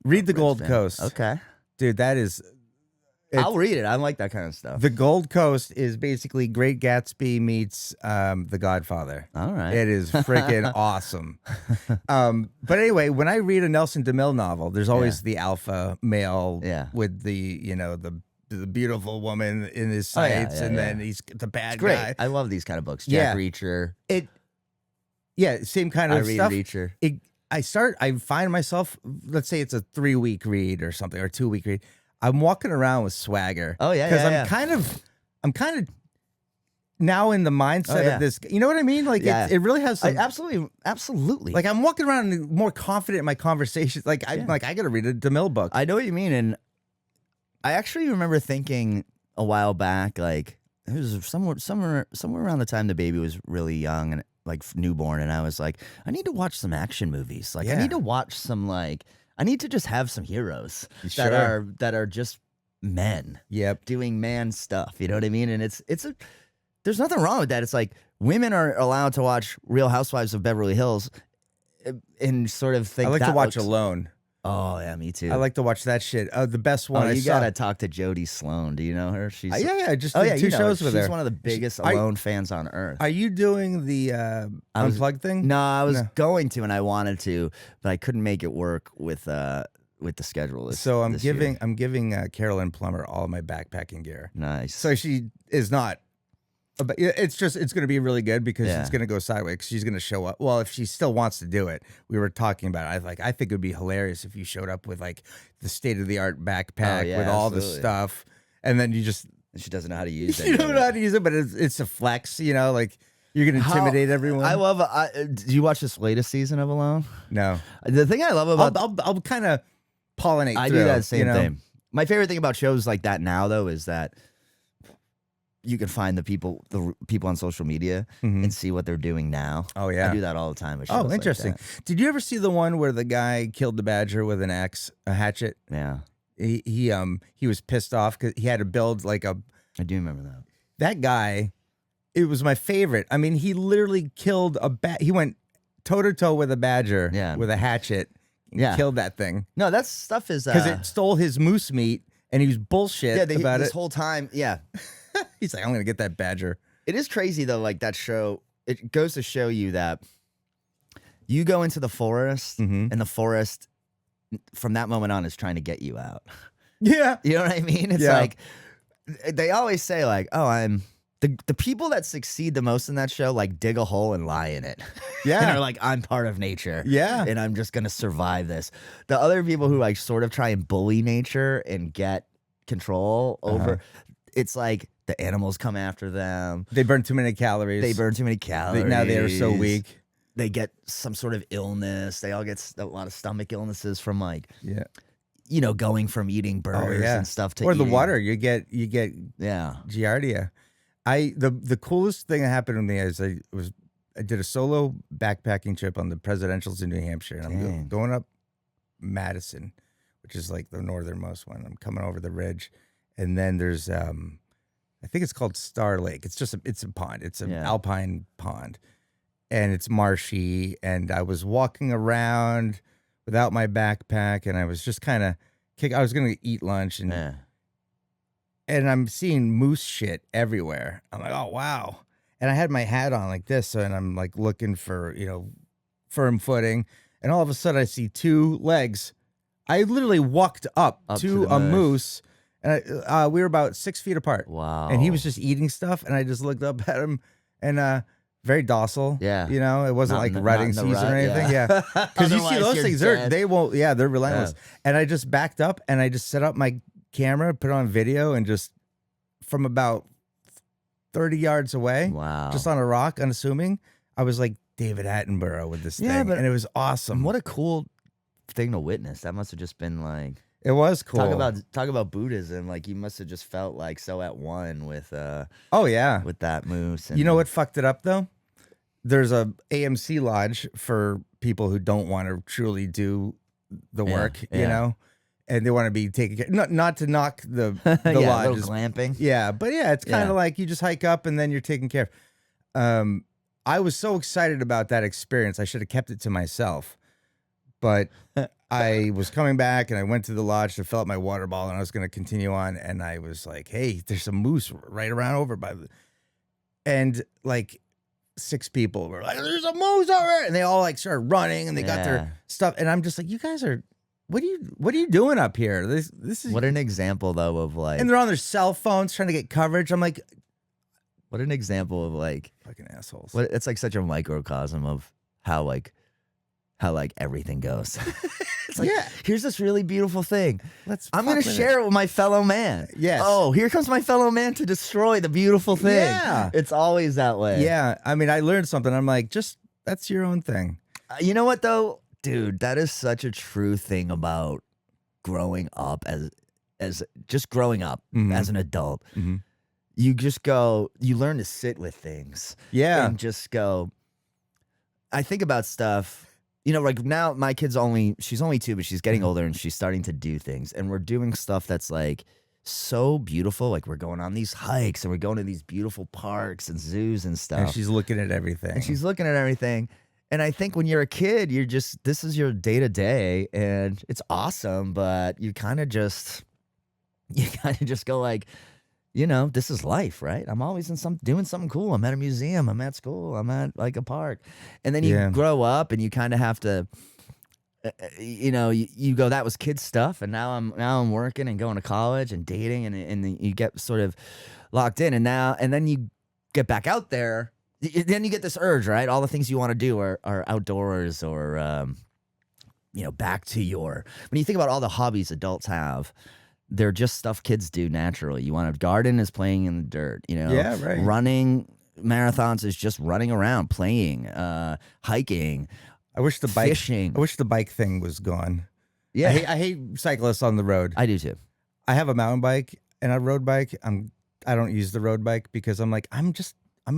read The Gold Coast. Okay, dude, that is. I'll read it. I like that kind of stuff. The Gold Coast is basically Great Gatsby meets The Godfather. All right, it is freaking awesome. But anyway, when I read a Nelson DeMille novel, there's always the alpha male with the beautiful woman in his sights, and then he's the bad guy. I love these kind of books. Jack Reacher. Same kind of stuff. Reacher. I find myself, let's say it's a 3-week read or something, or a 2-week read. I'm walking around with swagger. Oh yeah, because I'm kind of now in the mindset of this. You know what I mean? Like it really has some, absolutely. Like I'm walking around more confident in my conversations. Like I got to read a DeMille book. I know what you mean, and I actually remember thinking a while back, like it was somewhere around the time the baby was really young and like newborn, and I was like, I need to watch some action movies. Like I need to watch some I need to just have some heroes that are just men. Yep, doing man stuff. You know what I mean? And there's nothing wrong with that. It's like women are allowed to watch Real Housewives of Beverly Hills and sort of think I like that to watch Alone. Oh, yeah, me too. I like to watch that shit. The best one you gotta talk to Jodie Sloan. Do you know her? She's I just did two shows with her. She's one of the biggest Alone fans on earth. Are you doing the Unplugged thing? No, I was going to, and I wanted to, but I couldn't make it work with the schedule. So I'm giving Carolyn Plummer all of my backpacking gear. Nice. So she is not. But it's going to be really good because it's going to go sideways. She's going to show up. Well, if she still wants to do it, we were talking about it. I think it would be hilarious if you showed up with like the state of the art backpack with all the stuff, and then she doesn't know how to use it. You don't know how to use it, but it's a flex. You know, like you're going to intimidate everyone. I love. Did you watch this latest season of Alone? No. The thing I love about I'll kind of pollinate. I do that same thing. My favorite thing about shows like that now, though, is that you can find the people on social media and see what they're doing now. Oh yeah, I do that all the time. With shows oh, interesting. Like Did you ever see the one where the guy killed the badger with an axe, a hatchet? Yeah. He was pissed off because he had to build like a. I do remember that. That guy, it was my favorite. I mean, he literally killed He went toe to toe with a badger with a hatchet. And killed that thing. No, that stuff is because it stole his moose meat, and he was bullshit about this whole time. Yeah. He's like, I'm going to get that badger. It is crazy, though, like that show. It goes to show you that you go into the forest, and the forest, from that moment on, is trying to get you out. Yeah. You know what I mean? It's like, they always say, like, oh, I'm... The people that succeed the most in that show, like, dig a hole and lie in it. Yeah. And are like, I'm part of nature. Yeah. And I'm just going to survive this. The other people who, like, sort of try and bully nature and get control over... It's like the animals come after them. They burn too many calories. Now they are so weak. They get some sort of illness. They all get a lot of stomach illnesses from going from eating burgers and stuff to the water. You get giardia. The coolest thing that happened to me is I did a solo backpacking trip on the presidentials in New Hampshire, and I'm going up Madison, which is like the northernmost one. I'm coming over the ridge. And then there's, I think it's called Star Lake. It's a pond. It's an alpine pond, and it's marshy. And I was walking around without my backpack, and I was just kind of I was gonna eat lunch, and I'm seeing moose shit everywhere. I'm like, oh wow! And I had my hat on like this, and I'm like looking for firm footing, and all of a sudden I see two legs. I literally walked up to a moose. And we were about 6 feet apart. Wow. And he was just eating stuff, and I just looked up at him, and very docile. Yeah. It wasn't like rutting season or anything. Yeah. Because you see those things, they're relentless. Yeah. And I just backed up, and I just set up my camera, put it on video, and just from about 30 yards away, just on a rock, unassuming, I was like David Attenborough with this thing. And it was awesome. What a cool thing to witness. That must have just been like... It was cool. Talk about Buddhism. Like, you must have just felt like so at one with with that moose. And, you know what fucked it up though? There's a AMC lodge for people who don't want to truly do the work, and they want to be taken care. Not to knock the lodge, glamping. Yeah, but it's kind of like you just hike up and then you're taken care of. I was so excited about that experience. I should have kept it to myself, but. I was coming back, and I went to the lodge to fill up my water bottle, and I was going to continue on, and I was like, hey, there's a moose right around over by the... And, like, 6 people were like, there's a moose over there! And they all, like, started running, and they got their stuff, and I'm just like, you guys are... What are you doing up here? This is... What an example, though, of, like... And they're on their cell phones trying to get coverage. I'm like... What an example of, like... Fucking assholes. It's, like, such a microcosm of how, like... how like everything goes. It's like, Yeah. here's this really beautiful thing. I'm going to fuck with share it with my fellow man. Yes. Oh, here comes my fellow man to destroy the beautiful thing. Yeah. It's always that way. Yeah. I mean, I learned something. I'm like, that's your own thing. You know what though? Dude, that is such a true thing about growing up as just growing up as an adult. You just go, you learn to sit with things. Yeah. And just go, I think about stuff, you know, like now my kid's she's only 2, but she's getting older and she's starting to do things. And we're doing stuff that's like so beautiful. Like we're going on these hikes and we're going to these beautiful parks and zoos and stuff. And she's looking at everything. And I think when you're a kid, this is your day to day and it's awesome, but you kind of just go like, you know, this is life, right? I'm always doing something cool. I'm at a museum. I'm at school. I'm at like a park. And then you grow up and you kind of have to, you know, you go, that was kid stuff. And now I'm working and going to college and dating and you get sort of locked in. And then you get back out there. Then you get this urge, right? All the things you want to do are outdoors or, you know, back to when you think about all the hobbies adults have, they're just stuff kids do naturally. You want to garden is playing in the dirt, you know? Yeah, right. Running marathons is just running around, playing, hiking. I wish the fishing. I wish the bike thing was gone. Yeah. I hate cyclists on the road. I do too. I have a mountain bike and a road bike. I don't use the road bike because I'm like, I'm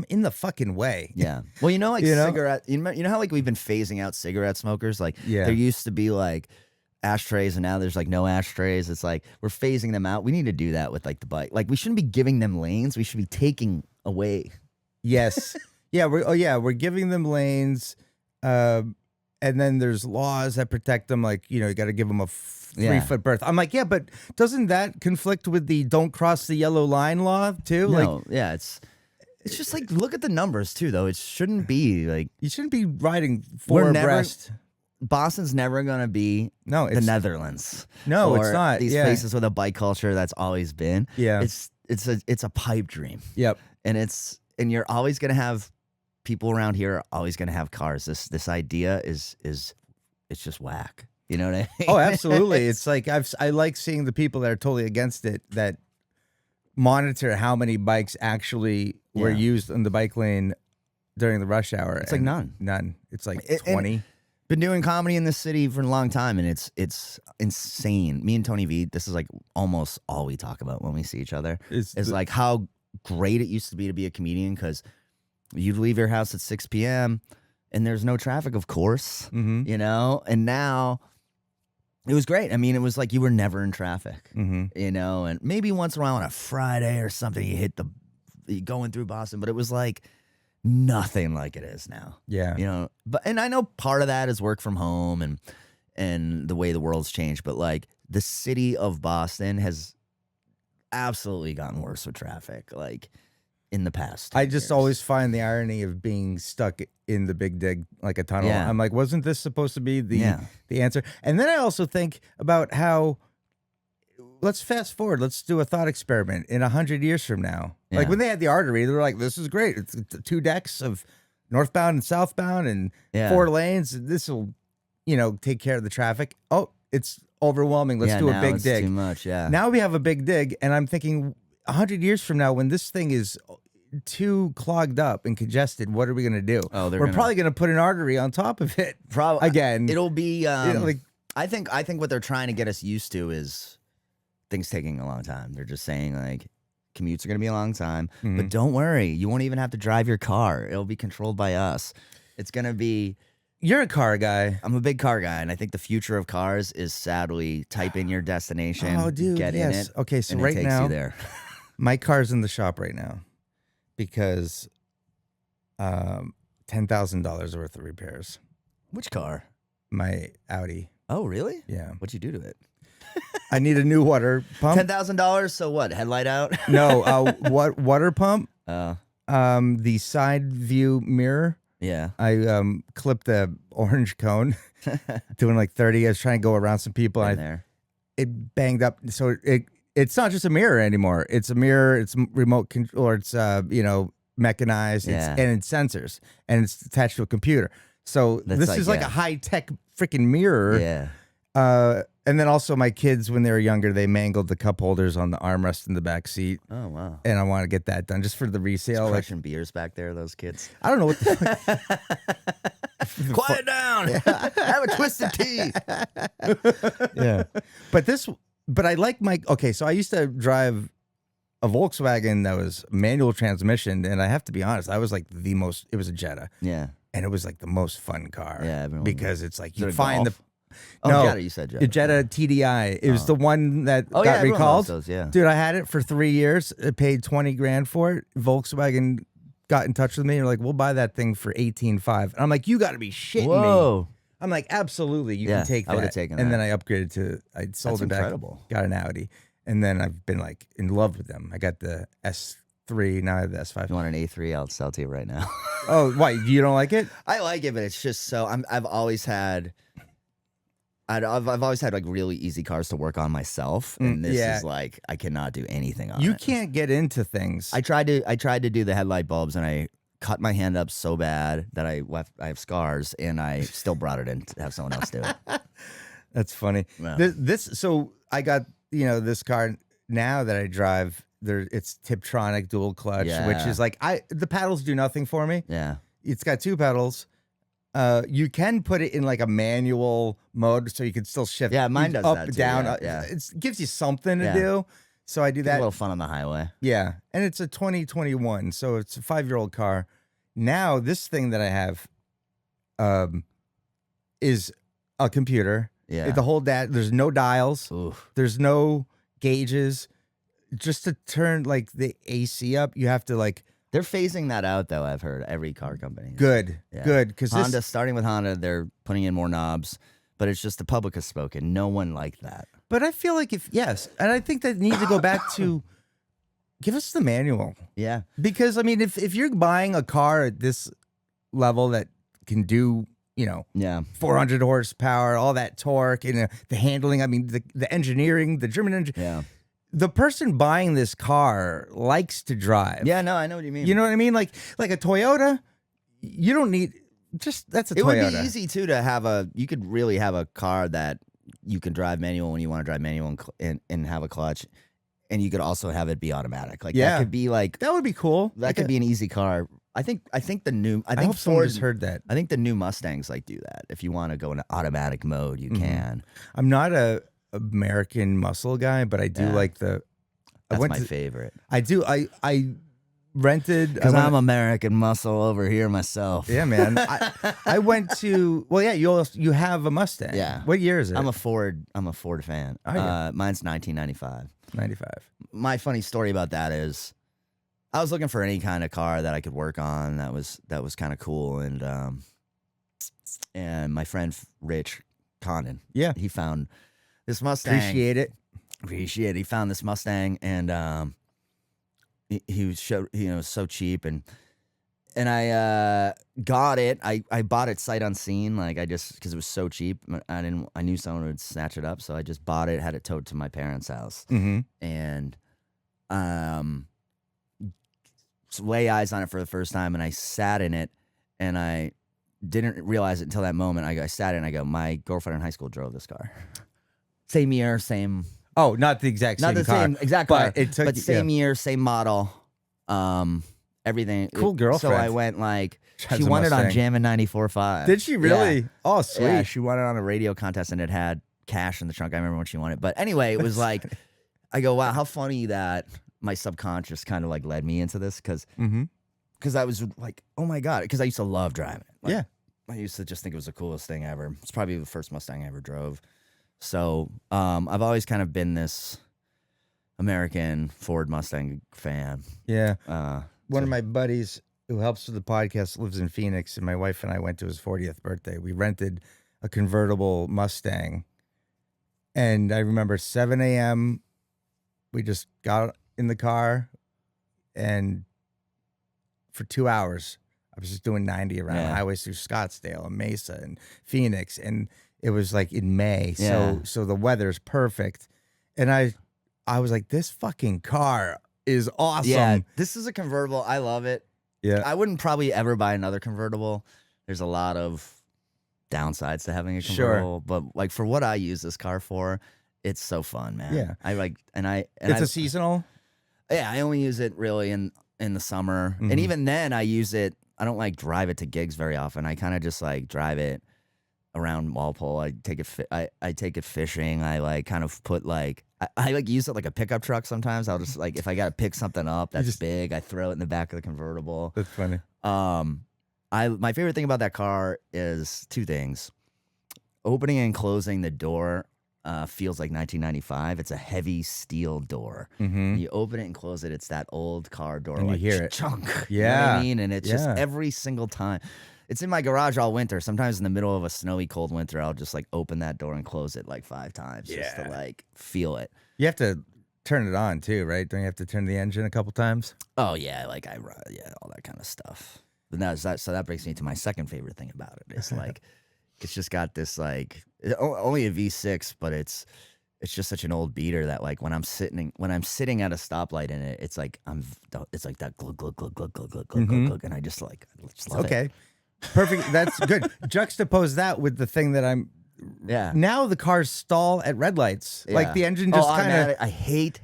in the fucking way. Yeah. Well, you know, like You know? cigarette, you know how like we've been phasing out cigarette smokers? Like there used to be like ashtrays and now there's like no ashtrays. It's like we're phasing them out. We need to do that with like the bike. Like we shouldn't be giving them lanes. We should be taking away. Yes. Yeah. We're giving them lanes. And then there's laws that protect them. Like, you know, you got to give them a 3-foot berth. I'm like, yeah, but doesn't that conflict with the don't cross the yellow line law too? No, Like, yeah, it's just like, look at the numbers too, though. It shouldn't be like, you shouldn't be riding 4 abreast. Boston's never going to be the Netherlands. No, or it's not. These places with a bike culture that's always been. Yeah. It's a pipe dream. Yep. And you're always going to have people around here are always going to have cars. This idea is it's just whack. You know what I mean? Oh, absolutely. It's like I like seeing the people that are totally against it that monitor how many bikes actually were used in the bike lane during the rush hour. It's like none. It's like 20. Been doing comedy in this city for a long time, and it's insane. Me and Tony V, this is like almost all we talk about when we see each other. Is like how great it used to be a comedian, because you'd leave your house at 6 p.m. and there's no traffic, of course, you know? And now it was great. I mean, it was like you were never in traffic, you know? And maybe once in a while on a Friday or something, you going through Boston, but it was like nothing like it is now. Yeah. You know, and I know part of that is work from home and the way the world's changed, but like the city of Boston has absolutely gotten worse with traffic, like in the past. I just years. always find the irony of being stuck in the Big Dig like a tunnel. Yeah. I'm like, wasn't this supposed to be the answer? And then I also think about how, let's fast forward. Let's do a thought experiment in 100 years from now. Like when they had the artery, they were like, this is great. It's 2 decks of northbound and southbound and 4 lanes. This will, you know, take care of the traffic. Oh, it's overwhelming. Let's do a big dig. Too much, Now we have a big dig, and I'm thinking 100 years from now, when this thing is too clogged up and congested, what are we going to do? Oh, we're probably going to put an artery on top of it. Probably again. It'll be. Like, I think what they're trying to get us used to is things taking a long time. They're just saying like commutes are going to be a long time, but don't worry, you won't even have to drive your car. It'll be controlled by us. It's going to be. You're a car guy. I'm a big car guy, and I think the future of cars is sadly type in your destination, get in it. Okay, so and right it takes now, you there. my car's in the shop right now because $10,000 worth of repairs. Which car? My Audi. Oh, really? Yeah. What'd you do to it? I need a new water pump. $10,000. So what? Headlight out? No, what water pump? Oh. The side view mirror. Yeah. I clipped the orange cone, doing like 30. I was trying to go around some people. And it banged up. So it's not just a mirror anymore. It's a mirror. It's remote control. Or it's you know, mechanized. And it's sensors, and it's attached to a computer. So That's this like, is like yeah. a high tech freaking mirror. Yeah. And then also my kids, when they were younger, they mangled the cup holders on the armrest in the back seat. Oh, wow. And I want to get that done just for the resale. Like, Crushing beers back there, those kids. I don't know what the Quiet down. Have a twisted tea. yeah. But I like okay, so I used to drive a Volkswagen that was manual transmission, and I have to be honest, I was like it was a Jetta. Yeah. And it was like the most fun car. Yeah, because it's like Is you it a find Golf? no, Jetta, you said Jetta. a Jetta TDI. It was the one that Oh, got yeah, everyone recalled. loves those, yeah. Dude, I had it for 3 years. I paid 20 grand for it. Volkswagen got in touch with me and like, we'll buy that thing for 18.5. And I'm like, you got to be shitting Whoa. me. I'm like, absolutely, you Yeah, can take that. I would've taken and that. then I upgraded to, I sold That's it back, incredible. got an Audi. And then I've been like in love with them. I got the S3, now I have the S5. You want an A3? I'll sell to you right now. Oh, why? You don't like it? I like it, but it's just so I've always had like really easy cars to work on myself, and this yeah. is like I cannot do anything on You it. can't get into things. I tried to do the headlight bulbs, and I cut my hand up so bad that I have scars, and I still brought it in to have someone else do it. That's funny. Yeah. So I got, this car now that I drive. It's Tiptronic dual clutch, which is like the pedals do nothing for me. Yeah. It's got 2 pedals. You can put it in like a manual mode, so you can still shift. Yeah, mine does up, that too, down. yeah. It gives you something to Yeah. do. So I do A that. little fun on the highway. Yeah, and it's a 2021, so it's a 5-year-old car. Now this thing that I have, is a computer. Yeah. The whole there's no dials. Oof. There's no gauges. Just to turn like the AC up, you have to like. They're phasing that out, though. I've heard every car company. Good, Yeah. good, because Honda, starting with Honda, they're putting in more knobs, but it's just the public has spoken. No one liked that. But I feel like and I think that needs to go back to give us the manual. Yeah. Because I mean, if you're buying a car at this level that can do, Yeah. 400 horsepower, all that torque, and the handling, I mean, the engineering, the German engine. Yeah. The person buying this car likes to drive. Yeah, no, I know what you mean. You know what I mean? Like a Toyota, you don't need that's a It Toyota. would be easy too to have you could really have a car that you can drive manual when you want to drive manual and have a clutch, and you could also have it be automatic. Like Yeah. that could be like That would be cool. that could be an easy car. I think the new I I think hope someone Ford just heard that. I think the new Mustangs like do that. If you want to go into automatic mode, you can. I'm not a American muscle guy, but I do Yeah. like the. That's my favorite. I do. I rented Because I'm American muscle over here myself. Yeah, man. I went to. Well, yeah. You have a Mustang. Yeah. What year is it? I'm a Ford fan. Are you? Mine's 1995. 95. My funny story about that is I was looking for any kind of car that I could work on that was kind of cool, and my friend Rich Condon, Yeah. he found this Mustang. Appreciate it. He found this Mustang, and he was so cheap, and I got it. I bought it sight unseen, like because it was so cheap. I knew someone would snatch it up, so I just bought it, had it towed to my parents' house, Mm-hmm. and lay eyes on it for the first time, and I sat in it, and I didn't realize it until that moment. I sat in, and I go, my girlfriend in high school drove this car, same year, same. Oh, not the exact same Not the car, same exact car, but it took same year, same model, everything. Cool girlfriend. So I went like Has she a won it on Mustang. Jammin' 94.5. Did she really? Yeah. Oh, sweet. Yeah, she won it on a radio contest, and it had cash in the trunk. I remember when she won it. But anyway, it was like, I go, wow, how funny that my subconscious kind of like led me into this because I was like, oh my God, because I used to love driving it. Like, Yeah. I used to just think it was the coolest thing ever. It's probably the first Mustang I ever drove. So I've always kind of been this American Ford Mustang fan. Yeah. One So- of my buddies who helps with the podcast lives in Phoenix, and my wife and I went to his 40th birthday. We rented a convertible Mustang, and I remember 7 a.m. We just got in the car, and for 2 hours, I was just doing 90 around Yeah. highways through Scottsdale and Mesa and Phoenix, and it was like in May, Yeah. so the weather's perfect, and I was like, this fucking car is awesome. Yeah, this is a convertible. I love it. Yeah. I wouldn't probably ever buy another convertible. there's a lot of downsides to having a convertible, but like for what I use this car for, it's so fun, man. Yeah. It's a seasonal. Yeah, I only use it really in the summer, and even then I use it. I don't like drive it to gigs very often. I kind of just like drive it around Walpole. I take it fishing. I like kind of put like I like use it like a pickup truck sometimes. I'll just like if I gotta pick something up that's big, I throw it in the back of the convertible. That's funny. My favorite thing about that car is two things. Opening and closing the door feels like 1995. It's a heavy steel door. When you open it and close it, it's that old car door. And like, you hear it. Chunk. Yeah. You know what I mean? And it's just every single time. It's in my garage all winter. Sometimes in the middle of a snowy, cold winter, I'll just like open that door and close it like 5 times just to like feel it. You have to turn it on too, right? Don't you have to turn the engine a couple times? Oh, yeah. Like I run, all that kind of stuff. And so that brings me to my second favorite thing about it. It's like, it's just got this like, only a V6, but it's just such an old beater that like when I'm sitting at a stoplight in it, it's like it's like that glug glug glug glug glug glug glug glug, and I just love it. Perfect. That's good. Juxtapose that with the thing that I'm. Yeah. Now the cars stall at red lights. Yeah. Like the engine just kind of. I hate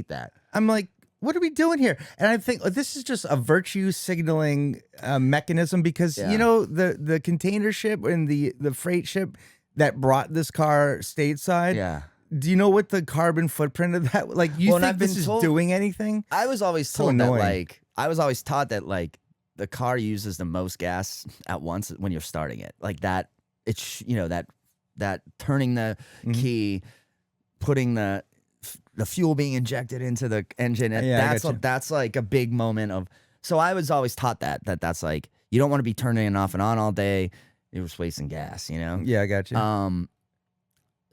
that. I'm like, what are we doing here? And I think this is just a virtue signaling mechanism because you know the container ship and the freight ship that brought this car stateside. Yeah. Do you know what the carbon footprint of that? Like, you think this is doing anything? I was always told that I was always taught that like the car uses the most gas at once when you're starting it. Like that, it's that turning the key, putting the fuel being injected into the engine. That's like a big moment of. So I was always taught that's like you don't want to be turning it off and on all day. You're just wasting gas, you know. Yeah, I got you.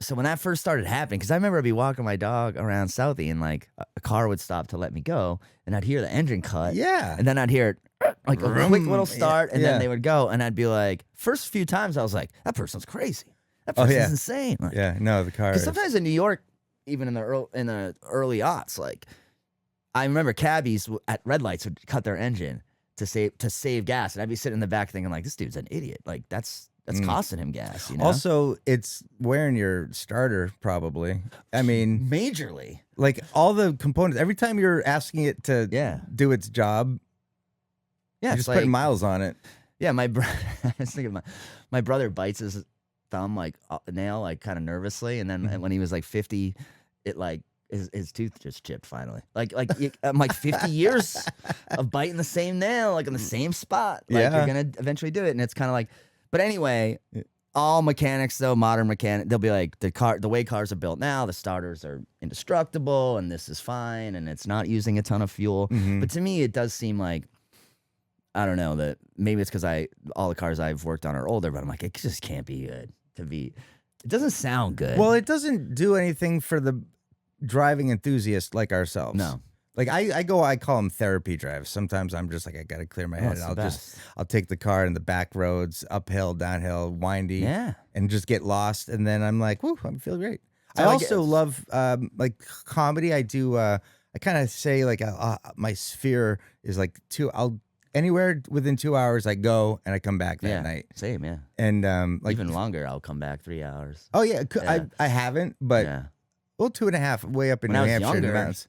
So when that first started happening, because I remember I'd be walking my dog around Southie and like a car would stop to let me go, and I'd hear the engine cut. Yeah. And then I'd hear it like a quick little start, and then they would go, and I'd be like, first few times I was like, that person's crazy. That person's insane. Like, no, the car. Because sometimes in New York, even in the early aughts, like I remember cabbies at red lights would cut their engine to save gas, and I'd be sitting in the back thinking like, this dude's an idiot. Like that's costing him gas, you know? Also, it's wearing your starter, probably. I mean, majorly. Like all the components, every time you're asking it to do its job, you're just putting miles on it. Yeah, I was thinking my brother bites his thumb like a nail, like kind of nervously, and then when he was like 50, it like his tooth just chipped finally. I'm like 50 years of biting the same nail, like in the same spot. Like you're gonna eventually do it, and it's kind of like. But anyway, all mechanics though, modern mechanic, they'll be like the way cars are built now, the starters are indestructible, and this is fine, and it's not using a ton of fuel. But to me, it does seem like I don't know that maybe it's because all the cars I've worked on are older, but I'm like it just can't be good to be. It doesn't sound good. Well, it doesn't do anything for the driving enthusiast like ourselves. No. Like I call them therapy drives. Sometimes I'm just like, I got to clear my head. I'll take the car in the back roads, uphill, downhill, windy, and just get lost. And then I'm like, whoo, I feel great. I also love like comedy. I do. I kind of say like my sphere is like anywhere within 2 hours I go and I come back that night. Same, yeah. And like even longer, I'll come back 3 hours. Oh yeah, I haven't, but 2.5 way up in New Hampshire.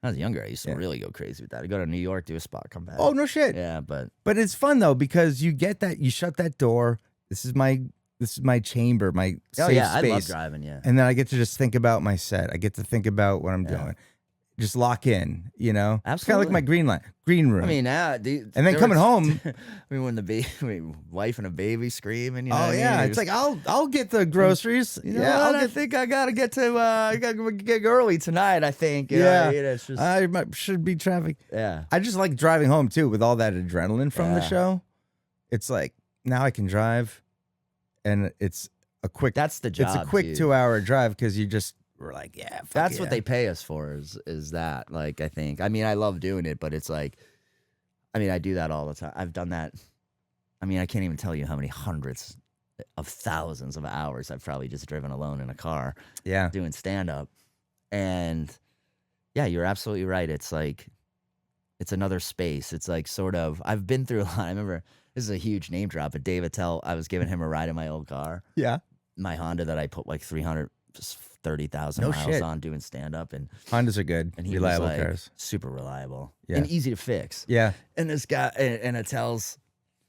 When I was younger, I used to really go crazy with that. I'd go to New York, do a spot, come back. Oh, no shit. Yeah, but it's fun though because you get that, you shut that door. This is my chamber, my safe space. I love driving, And then I get to just think about my set. I get to think about what I'm doing. Just lock in, you know? Absolutely. It's kind of like my green room. I mean, and then coming home. I mean, when the wife and a baby screaming, you know. Oh, yeah. It's like, I'll get the groceries. You know what? I think I got to get to, I got to get early tonight, I think. It's just, I should be traffic. Yeah. I just like driving home, too, with all that adrenaline from the show. It's like, now I can drive, and it's a quick. That's the job, it's a quick 2-hour drive because you just. We're like, that's what they pay us for is that. Like, I think. I mean, I love doing it, but it's like, I mean, I do that all the time. I've done that. I mean, I can't even tell you how many hundreds of thousands of hours I've probably just driven alone in a car. Yeah. Doing stand up. And yeah, you're absolutely right. It's like, it's another space. It's like sort of, I've been through a lot. I remember This is a huge name drop, but Dave Attell, I was giving him a ride in my old car. Yeah. My Honda that I put like 330,000 miles on doing stand-up. And Hondas are good. and he reliable was like, cars. super reliable Yeah. and easy to fix. Yeah. And this guy, and Attell's,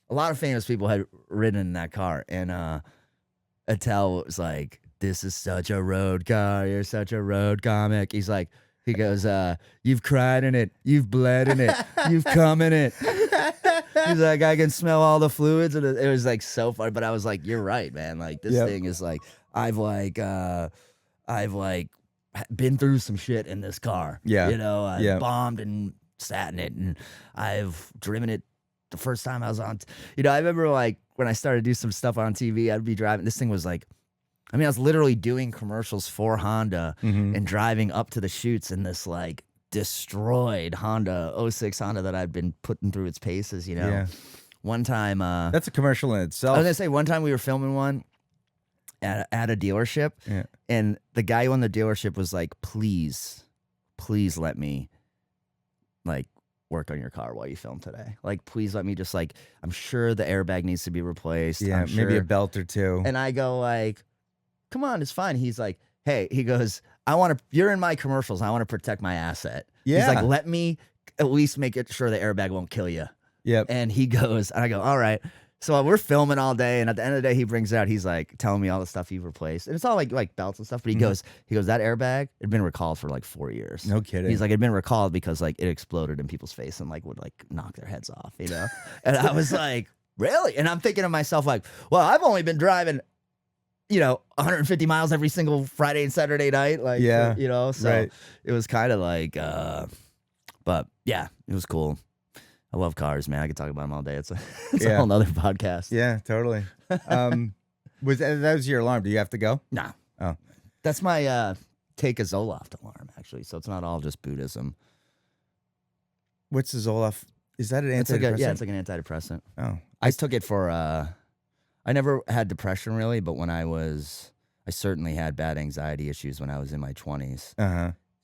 a lot of famous people had ridden in that car. And Attell was like, this is such a road car. You're such a road comic. He's like, he goes, you've cried in it. You've bled in it. You've come in it. He's like, I can smell all the fluids. And it was like so funny. But I was like, you're right, man. Like this thing is like, I've been through some shit in this car. Yeah. You know, I bombed and sat in it, and I've driven it the first time I was on. You know, I remember like when I started to do some stuff on TV, I'd be driving. This thing was like, I mean, I was literally doing commercials for Honda and driving up to the shoots in this like destroyed Honda, 06 Honda that I'd been putting through its paces, you know. Yeah. One time, that's a commercial in itself. I was gonna say one time we were filming one at a dealership, and the guy who owned the dealership was like, please let me like work on your car while you film today. Like, please let me just like, I'm sure the airbag needs to be replaced. Yeah, maybe a belt or two. And I go like, come on, it's fine. He's like, hey, he goes, you're in my commercials. I want to protect my asset. Yeah. He's like, let me at least make it sure the airbag won't kill you. Yep. And he goes, and I go, all right. So we're filming all day, and at the end of the day, he brings it out. He's like telling me all the stuff he replaced, and it's all like belts and stuff. But he goes, that airbag had been recalled for like 4 years. No kidding. He's like, it'd been recalled because like it exploded in people's face and like would like knock their heads off, you know. And I was like, really? And I'm thinking to myself like, well, I've only been driving, you know, 150 miles every single Friday and Saturday night, like, you know. So it was kind of like, but yeah, it was cool. I love cars, man. I could talk about them all day. It's a whole nother podcast. Yeah, totally. That was your alarm? Do you have to go? No. Oh, that's my take a Zoloft alarm, actually. So it's not all just Buddhism. What's the Zoloft? Is that an antidepressant? It's like an antidepressant. Oh, I took it for. I never had depression really, but when I certainly had bad anxiety issues when I was in my 20s.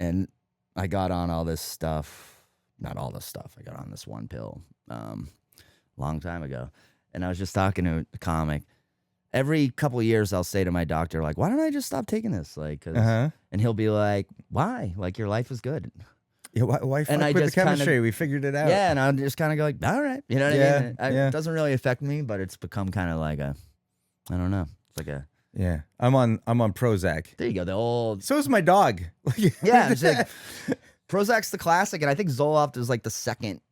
And I got on all this stuff. Not all this stuff. I got on this one pill long time ago. And I was just talking to a comic. Every couple of years, I'll say to my doctor, like, why don't I just stop taking this? Like, and he'll be like, why? Like, your life is good. Yeah, why fuck with the chemistry? We figured it out. Yeah, and I'll just kind of go like, all right. You know what I mean? It doesn't really affect me, but it's become kind of like I don't know. It's like a... Yeah, I'm on Prozac. There you go. The old... So is my dog. Yeah, it's like... Prozac's the classic, and I think Zoloft is like the second.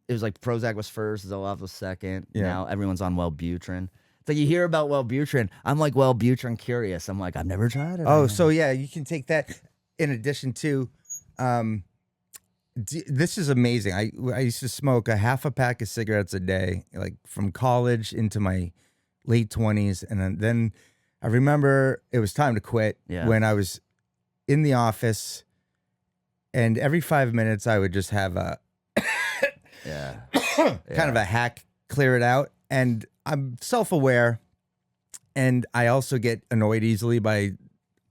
It was like Prozac was first, Zoloft was second. Yeah. Now everyone's on Wellbutrin. It's like you hear about Wellbutrin. I'm like Wellbutrin curious. I'm like, I've never tried it. Oh, so yeah, you can take that in addition to. This is amazing. I used to smoke a half a pack of cigarettes a day, like from college into my late 20s, and then I remember it was time to quit when I was in the office. And every 5 minutes, I would just have a kind of a hack, clear it out. And I'm self-aware, and I also get annoyed easily by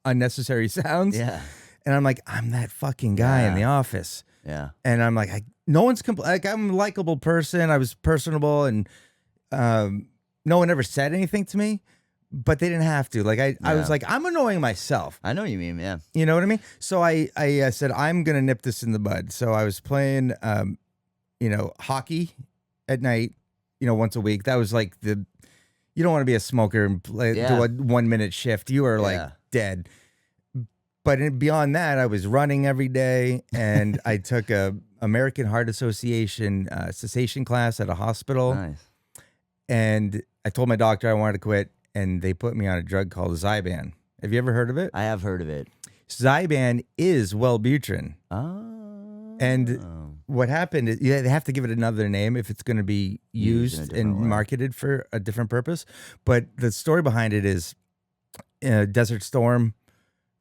unnecessary sounds. Yeah. And I'm like, I'm that fucking guy in the office. Yeah. And I'm like, no one's like, I'm a likable person. I was personable, and no one ever said anything to me. But they didn't have to. Like I was like, I'm annoying myself. I know what you mean, yeah. You know what I mean? So I said, I'm gonna nip this in the bud. So I was playing, hockey at night, once a week. That was like you don't want to be a smoker and do a 1 minute shift. You are like dead. But beyond that, I was running every day, and I took a American Heart Association cessation class at a hospital. Nice. And I told my doctor I wanted to quit. And they put me on a drug called Zyban. Have you ever heard of it? I have heard of it. Zyban is Wellbutrin. Oh. And what happened is they have to give it another name if it's going to be used and marketed for a different purpose. But the story behind it is Desert Storm,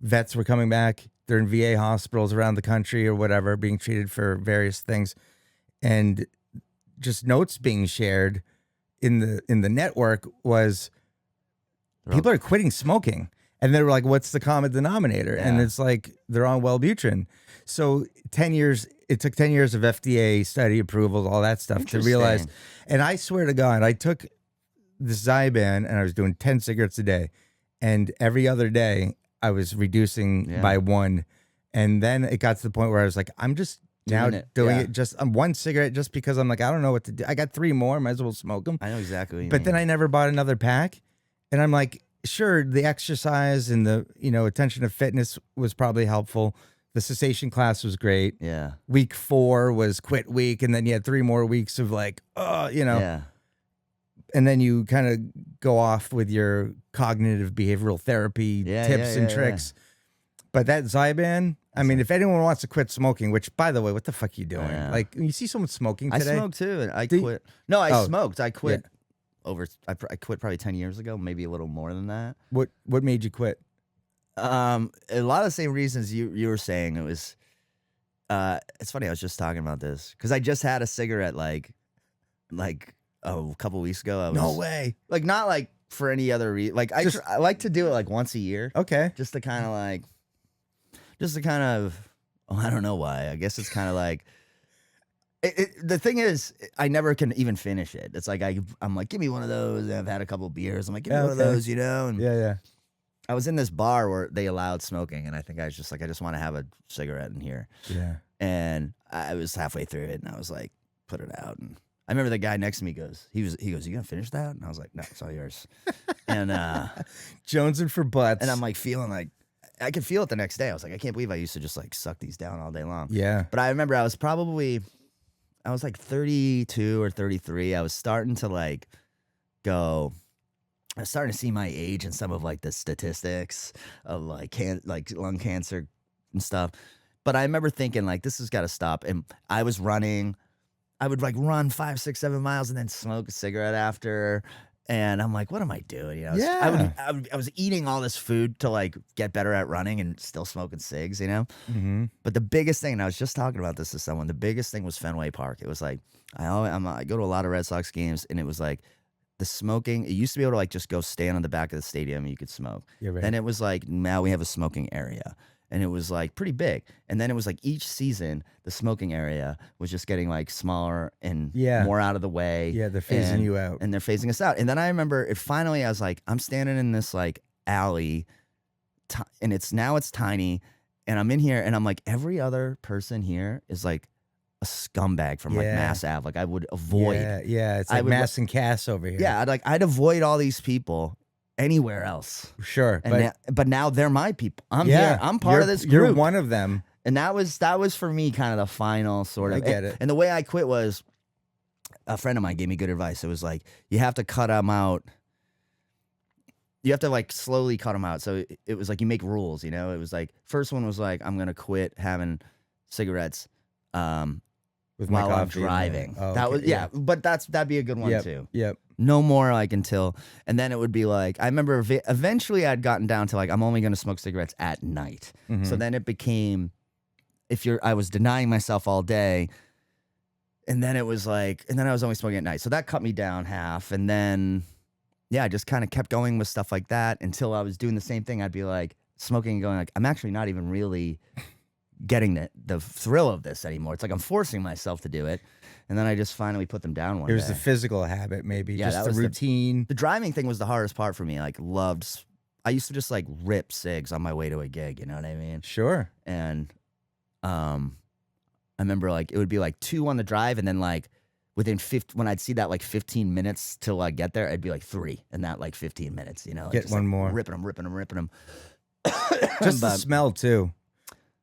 vets were coming back. They're in VA hospitals around the country or whatever, being treated for various things. And just notes being shared in the network was... People are quitting smoking, and they're like, "What's the common denominator?" And it's like they're on Wellbutrin. So 10 years it took 10 years of FDA study approvals, all that stuff to realize. And I swear to God, I took the Zyban and I was doing 10 cigarettes a day. And every other day I was reducing by one. And then it got to the point where I was like, I'm just doing it just one cigarette just because I'm like, I don't know what to do. I got 3 more, might as well smoke them. I know exactly what you But mean. then I never bought another pack. And I'm like, sure, the exercise and the, attention to fitness was probably helpful. The cessation class was great. Yeah. Week 4 was quit week. And then you had 3 more weeks of like, Yeah. And then you kind of go off with your cognitive behavioral therapy tips and tricks. But that Zyban, I mean, if anyone wants to quit smoking, which, by the way, what the fuck are you doing? Like, you see someone smoking today? I smoked too, and I quit. No, I smoked. I quit I quit probably 10 years ago, maybe a little more than that. What made you quit? A lot of the same reasons you were saying. It was, it's funny, I was just talking about this, because I just had a cigarette like a couple weeks ago. No way. Like, not like for any other reason. Like, I like to do it like once a year. Okay. Just to kind of, I don't know why. I guess it's kind of like, the thing is, I never can even finish it. It's like, I'm like, give me one of those. And I've had a couple beers. I'm like, give me one of those, And yeah. I was in this bar where they allowed smoking, and I think I was just like, I just want to have a cigarette in here. Yeah. And I was halfway through it, and I was like, put it out. And I remember the guy next to me goes, he goes, you gonna finish that? And I was like, no, it's all yours. And Jonesing for butts. and I'm like feeling like, I could feel it the next day. I was like, I can't believe I used to just like suck these down all day long. Yeah. But I remember I was like 32 or 33. I was starting to like I was starting to see my age in some of like the statistics of like lung cancer and stuff. But I remember thinking like, this has got to stop. And I was running. I would like run 5, 6, 7 miles and then smoke a cigarette after. And I'm like, what am I doing? I was eating all this food to like get better at running and still smoking cigs, Mm-hmm. But the biggest thing, and I was just talking about this to someone, the biggest thing was Fenway Park. It was like, I go to a lot of Red Sox games, and it was like the smoking. It used to be able to like just go stand on the back of the stadium and you could smoke. Yeah, right. Then it was like, now we have a smoking area. And it was like pretty big. And then it was like each season, the smoking area was just getting like smaller and more out of the way. Yeah, they're phasing you out. And they're phasing us out. And then I remember finally I was like, I'm standing in this like alley and it's tiny. And I'm in here and I'm like, every other person here is like a scumbag from like Mass Ave. Like I would avoid. Yeah. It's like Mass and Cass over here. Yeah, I'd avoid all these people anywhere else. Sure. But now they're my people. I'm here. I'm part of this group. You're one of them. And that was for me kind of the final sort of. I get it. And the way I quit was, a friend of mine gave me good advice. It was like, you have to cut them out. You have to like slowly cut them out. So it was like you make rules, It was like, first one was like, I'm going to quit having cigarettes while I'm driving. Oh, that okay. was, but that'd be a good one too. Yep. No more like until, and then it would be like, I remember eventually I'd gotten down to like, I'm only going to smoke cigarettes at night. Mm-hmm. So then it became, I was denying myself all day. And then it was like, and then I was only smoking at night. So that cut me down half. And then, I just kind of kept going with stuff like that until I was doing the same thing. I'd be like smoking and going like, I'm actually not even really getting the thrill of this anymore. It's like I'm forcing myself to do it. And then I just finally put them down one day. It was the physical habit, maybe. Yeah, just the routine. The driving thing was the hardest part for me. Like, I used to just like rip cigs on my way to a gig. You know what I mean? Sure. And I remember like it would be like 2 on the drive, and then like within when I'd see that like 15 minutes till I get there, I'd be like 3 in that like 15 minutes. Like, get just, one like, more. ripping them. Just the smell too.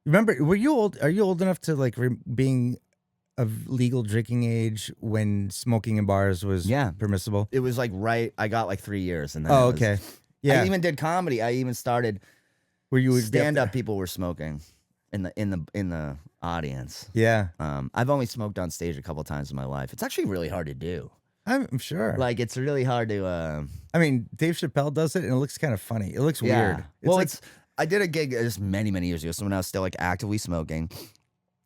Remember, are you old enough to like being of legal drinking age when smoking in bars was permissible? It was like I got like 3 years, and then okay. Yeah. I even did comedy. I even started where you would stand up. People were smoking in the audience. Yeah. I've only smoked on stage a couple times in my life. It's actually really hard to do. I'm sure. Like, it's really hard to. I mean, Dave Chappelle does it, and it looks kind of funny. It looks weird. I did a gig just many, many years ago. So when I was still like actively smoking,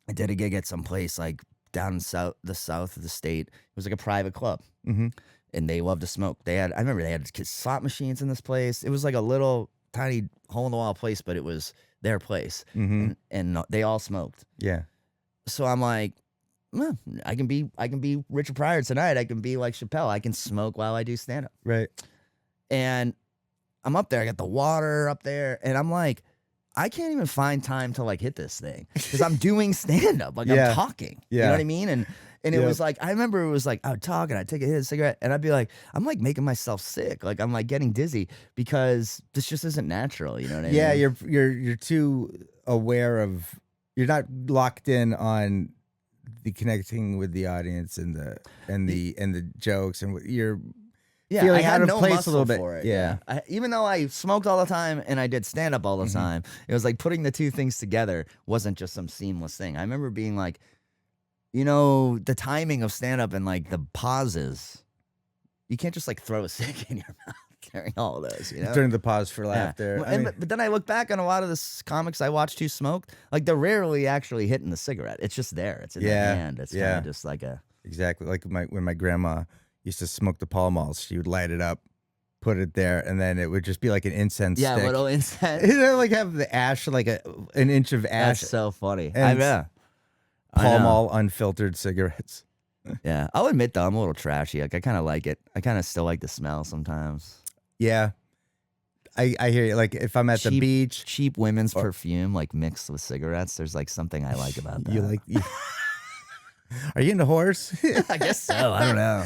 I did a gig at some place like down in the south of the state. It was like a private club, and they loved to smoke. I remember they had slot machines in this place. It was like a little tiny hole in the wall place, but it was their place, and they all smoked. Yeah. so I'm like, well, I can be Richard Pryor tonight. I can be like Chappelle. I can smoke while I do stand up. Right. And I'm up there. I got the water up there, and I'm like, I can't even find time to like hit this thing because I'm doing stand up. Like I'm talking. You know what I mean? And it was like, I remember it was like I would talk and I'd take a hit of a cigarette and I'd be like, I'm like making myself sick. Like I'm like getting dizzy because this just isn't natural. You know what I mean? Yeah, you're too aware of. You're not locked in on the connecting with the audience and the jokes and you're. Yeah, feeling I had out of no place a muscle little bit. for it. Yeah. Even though I smoked all the time and I did stand up all the time, it was like putting the two things together wasn't just some seamless thing. I remember being like, you know, the timing of stand up and like the pauses, you can't just like throw a cig in your mouth during all of those, you know? During the pause for laughter. Yeah. But then I look back on a lot of the comics I watched who smoked, like they're rarely actually hitting the cigarette. It's just there. It's in their hand. It's kind of just like a. Exactly. Like when my grandma used to smoke the Pall Malls, she would light it up, put it there, and then it would just be like an incense stick. Yeah, little incense. You know, like have the ash, like an inch of ash. That's so funny. And Pall Mall unfiltered cigarettes. Yeah, I'll admit though, I'm a little trashy. Like I kind of like it. I kind of still like the smell sometimes. Yeah, I hear you. Like if I'm at the beach, cheap women's perfume like mixed with cigarettes. There's like something I like about that. You like? Are you into horse? I guess so. I don't know.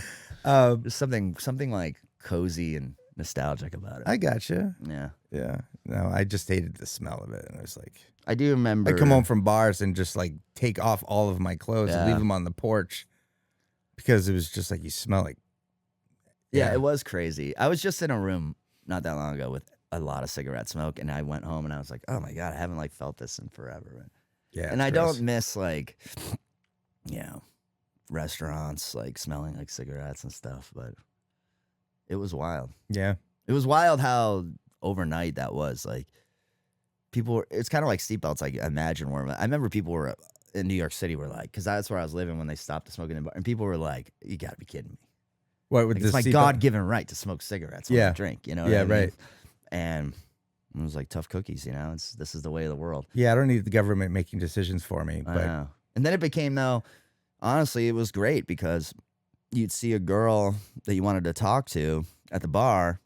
There's something like cozy and nostalgic about it. I gotcha. Yeah. Yeah. No, I just hated the smell of it. And I was like, I do remember. I come home from bars and just like take off all of my clothes and leave them on the porch because it was just like you smell like. Yeah, it was crazy. I was just in a room not that long ago with a lot of cigarette smoke, and I went home and I was like, oh my God, I haven't like felt this in forever. Yeah. And I don't miss like, restaurants like smelling like cigarettes and stuff, but it was wild. Yeah. It was wild how overnight that was. Like it's kind of like seatbelts. Like imagine where I remember people were in New York City were like, because that's where I was living when they stopped smoking in bar, and people were like, you gotta be kidding me. What with like, it's my God-given right to smoke cigarettes when I drink, you know? Yeah, what I mean? right. And it was like tough cookies, you know? This is the way of the world. Yeah, I don't need the government making decisions for me. I But know. And then it became though, honestly, it was great because you'd see a girl that you wanted to talk to at the bar.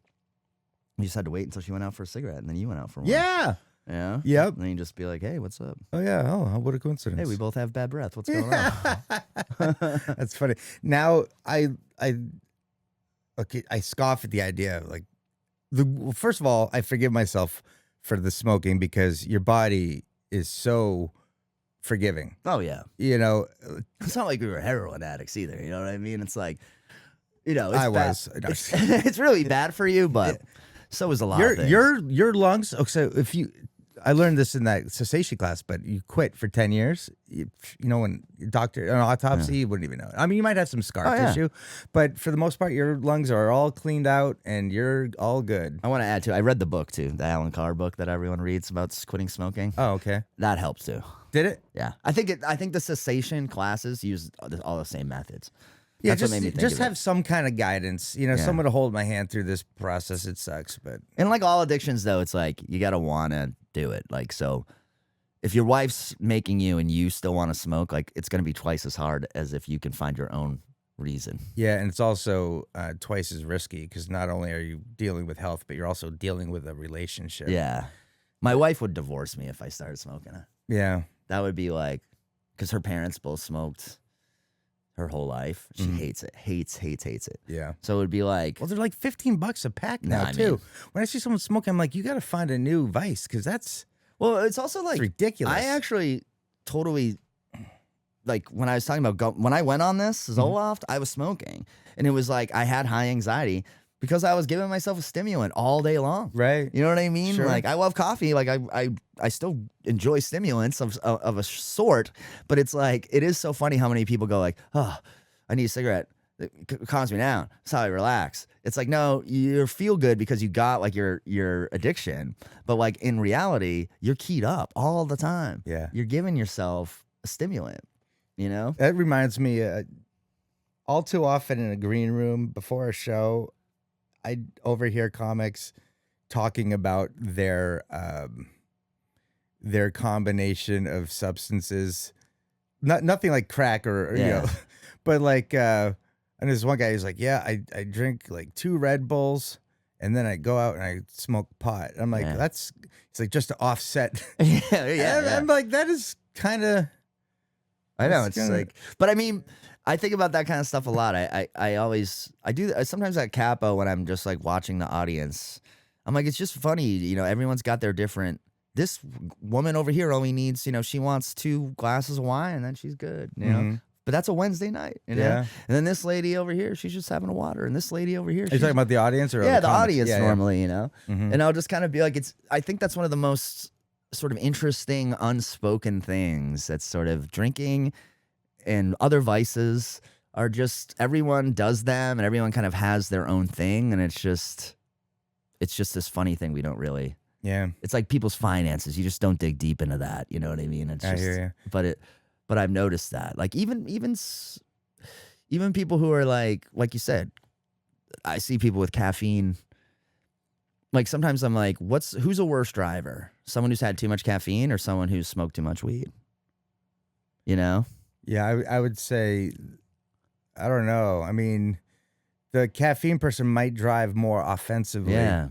You just had to wait until she went out for a cigarette, and then you went out for one. yeah. Yeah. Yep. And then you just be like, hey, what's up? Oh yeah. Oh, what a coincidence. Hey, we both have bad breath. What's going on? That's funny. Now I scoff at the idea of like first of all, I forgive myself for the smoking because your body is so forgiving. Oh yeah. You know, It's not like we were heroin addicts either. You know what I mean? It's like, you know, it's I bad. was. It's really bad for you, but so is a lot of things. Your lungs. Okay, so if you, I learned this in that cessation class, but you quit for 10 years. You know, when doctor an autopsy, you wouldn't even know. I mean, you might have some scar tissue, but for the most part, your lungs are all cleaned out and you're all good. I want to add to. I read the book too, the Alan Carr book that everyone reads about quitting smoking. Oh, okay. That helps too. Did it? Yeah, I think the cessation classes use all the same methods. Yeah, That's what made me think just of it. have some kind of guidance. You know, someone to hold my hand through this process. It sucks, but And like all addictions, though, it's like you gotta want to do it. Like, so if your wife's making you and you still want to smoke, like it's gonna be twice as hard as if you can find your own reason. yeah, and it's also twice as risky because not only are you dealing with health, but you're also dealing with a relationship. Yeah, my wife would divorce me if I started smoking it. Yeah. That would be like, because her parents both smoked her whole life. She hates it, hates it. Yeah. So it would be like, Well, they're like $15 a pack now, I too. mean- When I see someone smoking, I'm like, you got to find a new vice because that's well, it's also like ridiculous. I actually totally, like when I was talking about, when I went on this Zoloft, I was smoking. And it was like, I had high anxiety because I was giving myself a stimulant all day long. Right. You know what I mean? Sure. Like I love coffee. Like I still enjoy stimulants of a sort, but it's like, it is so funny how many people go like, oh, I need a cigarette. It calms me down. That's how I relax. It's like, no, you feel good because you got like your addiction, but like in reality, you're keyed up all the time. Yeah. You're giving yourself a stimulant, you know? That reminds me, all too often in a green room before a show, I overhear comics talking about their combination of substances nothing like crack or you know, but like, and there's one guy who's like, yeah, I drink like 2 Red Bulls and then I go out and I smoke pot. I'm like, it's like just to offset. I'm like, that is kind of. I know it's like, but I mean, I think about that kind of stuff a lot. I do sometimes at Capo when I'm just like watching the audience. I'm like, it's just funny, you know. Everyone's got their different. This woman over here only needs, you know, she wants 2 glasses of wine and then she's good, you know. But that's a Wednesday night, you know. And then this lady over here, she's just having a water, and this lady over here. Are you talking about the audience or the audience normally, you know. And I'll just kind of be like, I think that's one of the most sort of interesting unspoken things. That's sort of drinking and other vices are just everyone does them, and everyone kind of has their own thing, and it's just this funny thing we don't really. Yeah, it's like people's finances. You just don't dig deep into that. You know what I mean? It's I just, hear you. But I've noticed that, like even people who are like you said, I see people with caffeine. Like sometimes I'm like, who's a worse driver? Someone who's had too much caffeine or someone who's smoked too much weed? You know? Yeah, I would say, I don't know. I mean, the caffeine person might drive more offensively. Yeah.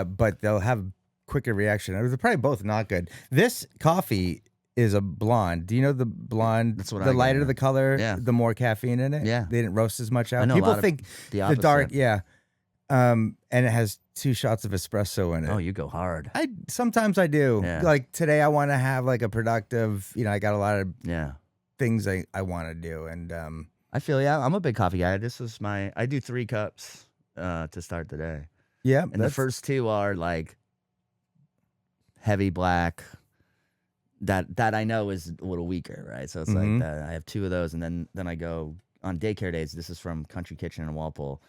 But they'll have quicker reaction. They're probably both not good. This coffee is a blonde. Do you know the blonde? That's what the lighter the color, the more caffeine in it. Yeah, they didn't roast as much out. I know People think the dark. Yeah, and it has 2 shots of espresso in it. Oh, you go hard. Sometimes I do. Yeah. Like today, I want to have like a productive. You know, I got a lot of things I want to do, and I feel I'm a big coffee guy. This is I do 3 cups to start the day. Yeah, and the first 2 are like heavy black. That I know is a little weaker, right? So it's like that. I have 2 of those, and then I go on daycare days. This is from Country Kitchen in Walpole.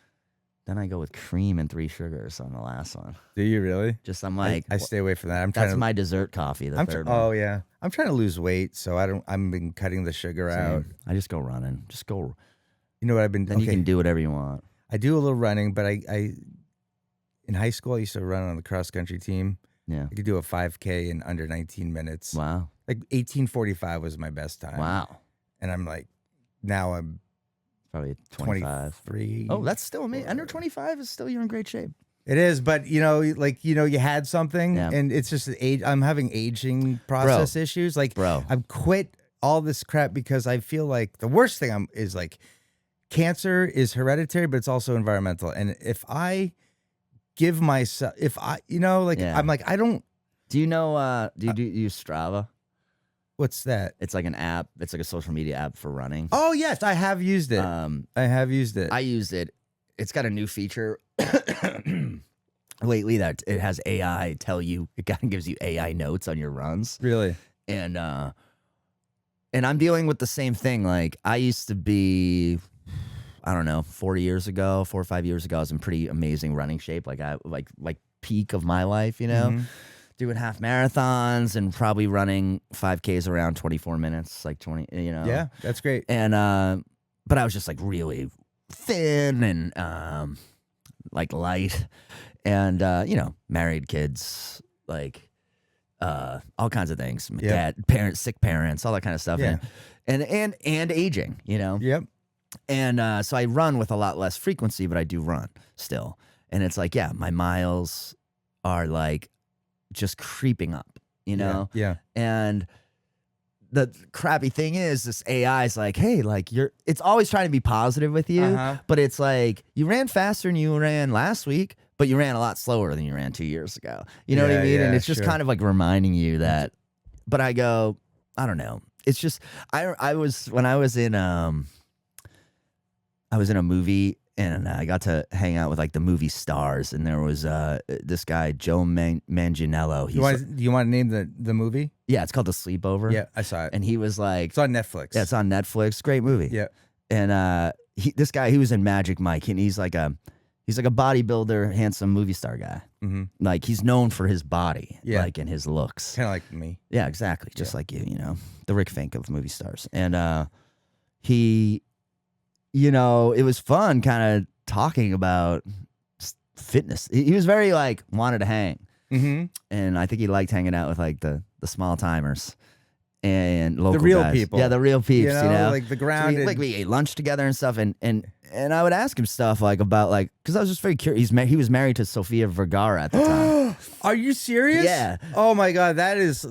Then I go with cream and 3 sugars on the last one. Do you really? Just I'm like, I stay away from that. That's my dessert coffee. The third one. Oh yeah, I'm trying to lose weight, so I've been cutting the sugar out. I just go running. Just go. You know what I've been? Then you can do whatever you want. I do a little running, but I in high school I used to run on the cross country team. Yeah. I could do a 5K in under 19 minutes. Wow. Like 18:45 was my best time. Wow. And I'm like, now I'm probably 25. 23. Oh, that's still amazing. Under 25 is still, you're in great shape. It is, but you know, you had something and it's just age. I'm having aging process issues. Like, I've quit all this crap because I feel like the worst thing is like cancer is hereditary, but it's also environmental. And if I give myself, I'm like, I don't. Do you know, do you use Strava? What's that? It's like an app. It's like a social media app for running. Oh, yes. I have used it. I have used it. I used it. It's got a new feature lately that it has AI tell you, it kind of gives you AI notes on your runs. Really? And I'm dealing with the same thing. Like I used to be, I don't know, 4 or 5 years ago, I was in pretty amazing running shape. Like like peak of my life, you know? Mm-hmm. Doing half marathons and probably running 5Ks around 24 minutes, like 20, you know. Yeah, that's great. And but I was just like really thin and like light, and you know, married, kids, like all kinds of things. My dad, parents, sick parents, all that kind of stuff. Yeah. And aging, you know. Yep. And so I run with a lot less frequency, but I do run still. And it's like, yeah, my miles are like just creeping up, you know? Yeah. And the crappy thing is this AI is like, hey, like it's always trying to be positive with you, but it's like you ran faster than you ran last week, but you ran a lot slower than you ran 2 years ago. You know what I mean? Yeah, and it's just kind of like reminding you that, but I go, I don't know. It's just, I was in a movie, and I got to hang out with like the movie stars, and there was this guy Joe Manganiello. Do you want to name the movie? Yeah, it's called The Sleepover. Yeah, I saw it. And he was like, it's on Netflix. Yeah, it's on Netflix. Great movie. Yeah. And this guy, he was in Magic Mike, and he's like a bodybuilder, handsome movie star guy. Mm-hmm. Like he's known for his body, like and his looks. Kind of like me. Yeah, exactly. Just like you know, the Rick Fink of movie stars. And he. You know, it was fun kind of talking about fitness. He was very like, wanted to hang. Mm-hmm. And I think he liked hanging out with like the small timers. and local real guys. people. Yeah, the real peeps, you know? like the So grounded. we ate lunch together and stuff, and I would ask him stuff like about like because I was just very curious. He was married to Sofia Vergara at the time. Are you serious? Yeah. Oh my God,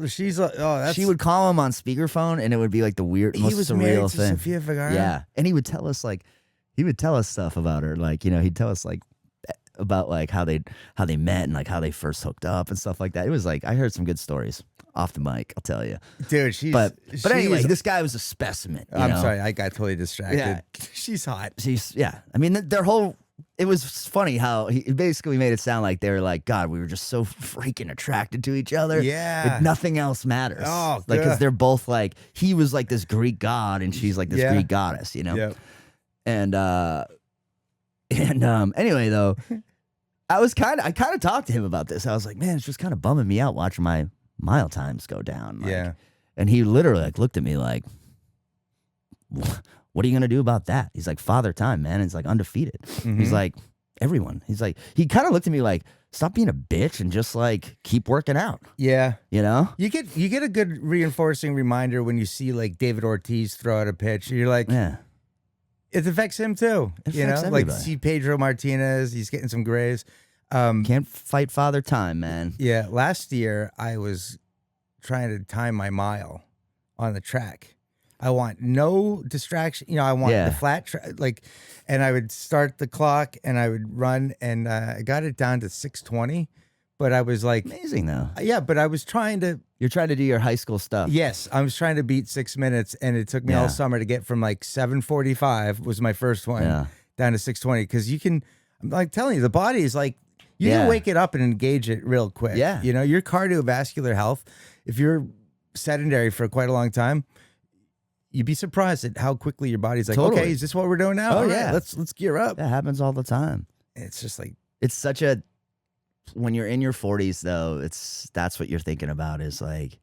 she's that's. She would call him on speakerphone, and it would be like the weird, most He was surreal married to thing. Sofia Vergara. Yeah, and he would tell us stuff about her, like he'd tell us like about like how they met and like how they first hooked up and stuff like that. It was like I heard some good stories off the mic, I'll tell you. Dude, she's. But anyway, this guy was a specimen. I'm know? sorry, I got totally distracted. Yeah. She's hot. I mean, their whole. It was funny how he basically made it sound like they were like, God, we were just so freaking attracted to each other. Yeah. Like, nothing else matters. Oh, like, because good. they're both like, he was like this Greek god and she's like this Yeah. Greek goddess, you know? Yep. And anyway, though, I kind of talked to him about this. I was like, man, it's just kind of bumming me out watching my mile times go down. Like, Yeah. And he literally like looked at me like, what are you going to do about that? He's like, Father Time, man. It's like undefeated. Mm-hmm. He's like, everyone. He's like, he kind of looked at me like, stop being a bitch and just like keep working out. Yeah. You know? You get a good reinforcing reminder when you see like David Ortiz throw out a pitch. You're like, Yeah. it affects him too. It you know, affects like everybody. see Pedro Martinez, he's getting some grays. Can't fight Father Time, man. Yeah, last year I was trying to time my mile on the track. I want no distraction. You know, I want the flat track, and I would start the clock and I would run, and I got it down to 6:20. But I was like, Amazing though. yeah, but I was trying to. You're trying to do your high school stuff. Yes, I was trying to beat 6 minutes, and it took me all Yeah. summer to get from like 7:45 was my first one Yeah. down to 6:20. Because you can, I'm like telling you, the body is like you Yeah. can wake it up and engage it real quick. Yeah. You know, your cardiovascular health. If you're sedentary for quite a long time, you'd be surprised at how quickly your body's like, Totally. okay, is this what we're doing now? Oh, All right, yeah. let's gear up. That happens all the time. And it's just like, It's such a when you're in your 40s though, that's what you're thinking about is like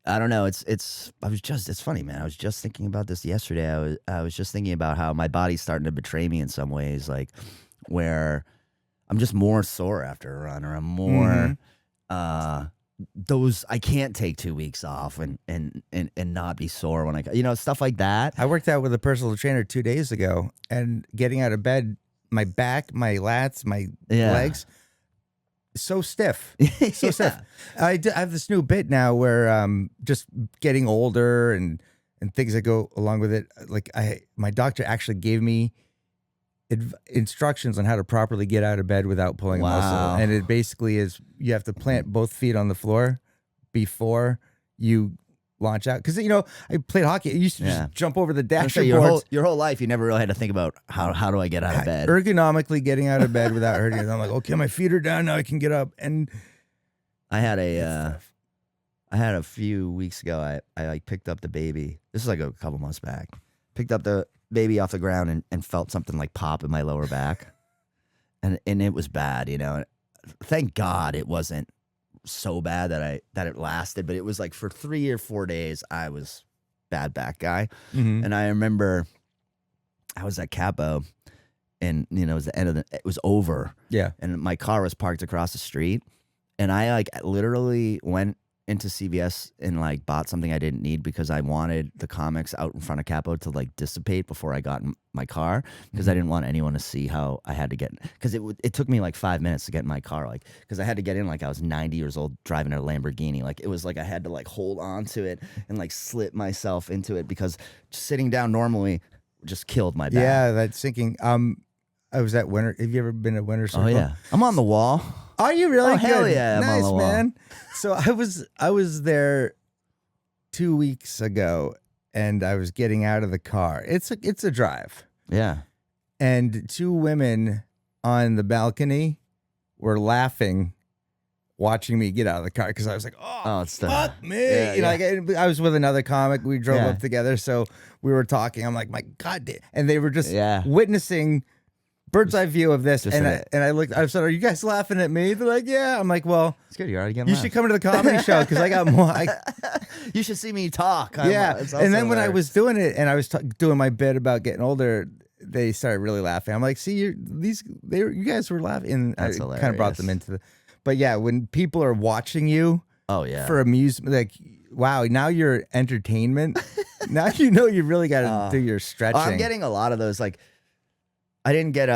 I don't know, it's funny, man. I was just thinking about this yesterday. I was just thinking about how my body's starting to betray me in some ways, like where I'm just more sore after a run, or I'm more I can't take 2 weeks off and not be sore when I stuff like that. I worked out with a personal trainer 2 days ago, and getting out of bed, my back, my lats, my legs, so stiff, so stiff. I have this new bit now where just getting older and things that go along with it. Like my doctor actually gave me instructions on how to properly get out of bed without pulling a muscle, and it basically is you have to plant both feet on the floor before you launch out. Because I played hockey. I used to just jump over the dashboard. Your whole life, you never really had to think about how do I get out of bed. Ergonomically getting out of bed without hurting it. I'm like, okay, my feet are down now. I can get up. And I had a few weeks ago. I like picked up the baby. This is like a couple months back. Picked up the baby off the ground and felt something like pop in my lower back, and it was bad. Thank God it wasn't so bad that it lasted, but it was like for 3 or 4 days I was bad back guy. And I remember I was at Capo, and it was the end of it was over. Yeah. And my car was parked across the street, and I like literally went into CVS and like bought something I didn't need because I wanted the comics out in front of Capo to like dissipate before I got in my car, because I didn't want anyone to see how I had to get, because it took me like 5 minutes to get in my car, like because I had to get in like I was 90 years old driving a Lamborghini. Like it was like I had to like hold on to it and like slip myself into it, because just sitting down normally just killed my back. Yeah, that's sinking. I was at Winter. Have you ever been at Winter Circle? Oh yeah, I'm on the wall. Are you really? Oh, hell Good. yeah, I'm on nice, the wall. man. So I was there 2 weeks ago, and I was getting out of the car. It's a drive, Yeah. and two women on the balcony were laughing, watching me get out of the car, because I was like, "Oh, it's the fuck me!" Yeah, Like I was with another comic. We drove Yeah. up together, so we were talking. I'm like, "My God!" And they were just Yeah. witnessing bird's eye view of this, Just and a- I looked. I said, "Are you guys laughing at me?" They're like, "Yeah." I'm like, "Well, It's good. You're already getting you laughed. should come to the comedy show, because I got more." You should see me talk. Yeah. It's And then also when I hilarious. was doing it, and I was doing my bit about getting older, they started really laughing. I'm like, "See, you guys were laughing." And That's I kind of brought them hilarious. into the. But yeah, when people are watching you Oh yeah. for amusement, like wow, now you're entertainment. Now you know you really got to do your stretching. I'm getting a lot of those. Like, I don't get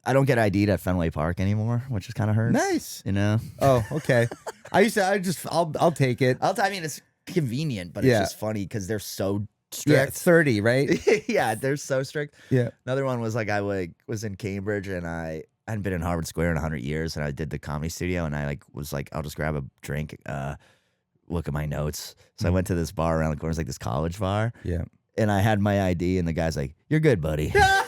ID'd at Fenway Park anymore, which is kind of hurts. Nice. You know? Oh, okay. I'll take it. I mean, it's convenient, but it's just funny because they're so strict. Yeah, 30, right? Yeah, they're so strict. Yeah. Another one was like I was in Cambridge and I hadn't been in Harvard Square in 100 years, and I did the Comedy Studio, and I was like, I'll just grab a drink, look at my notes. So I went to this bar around the corner, it's like this college bar. Yeah. And I had my ID, and the guy's like, "You're good, buddy." I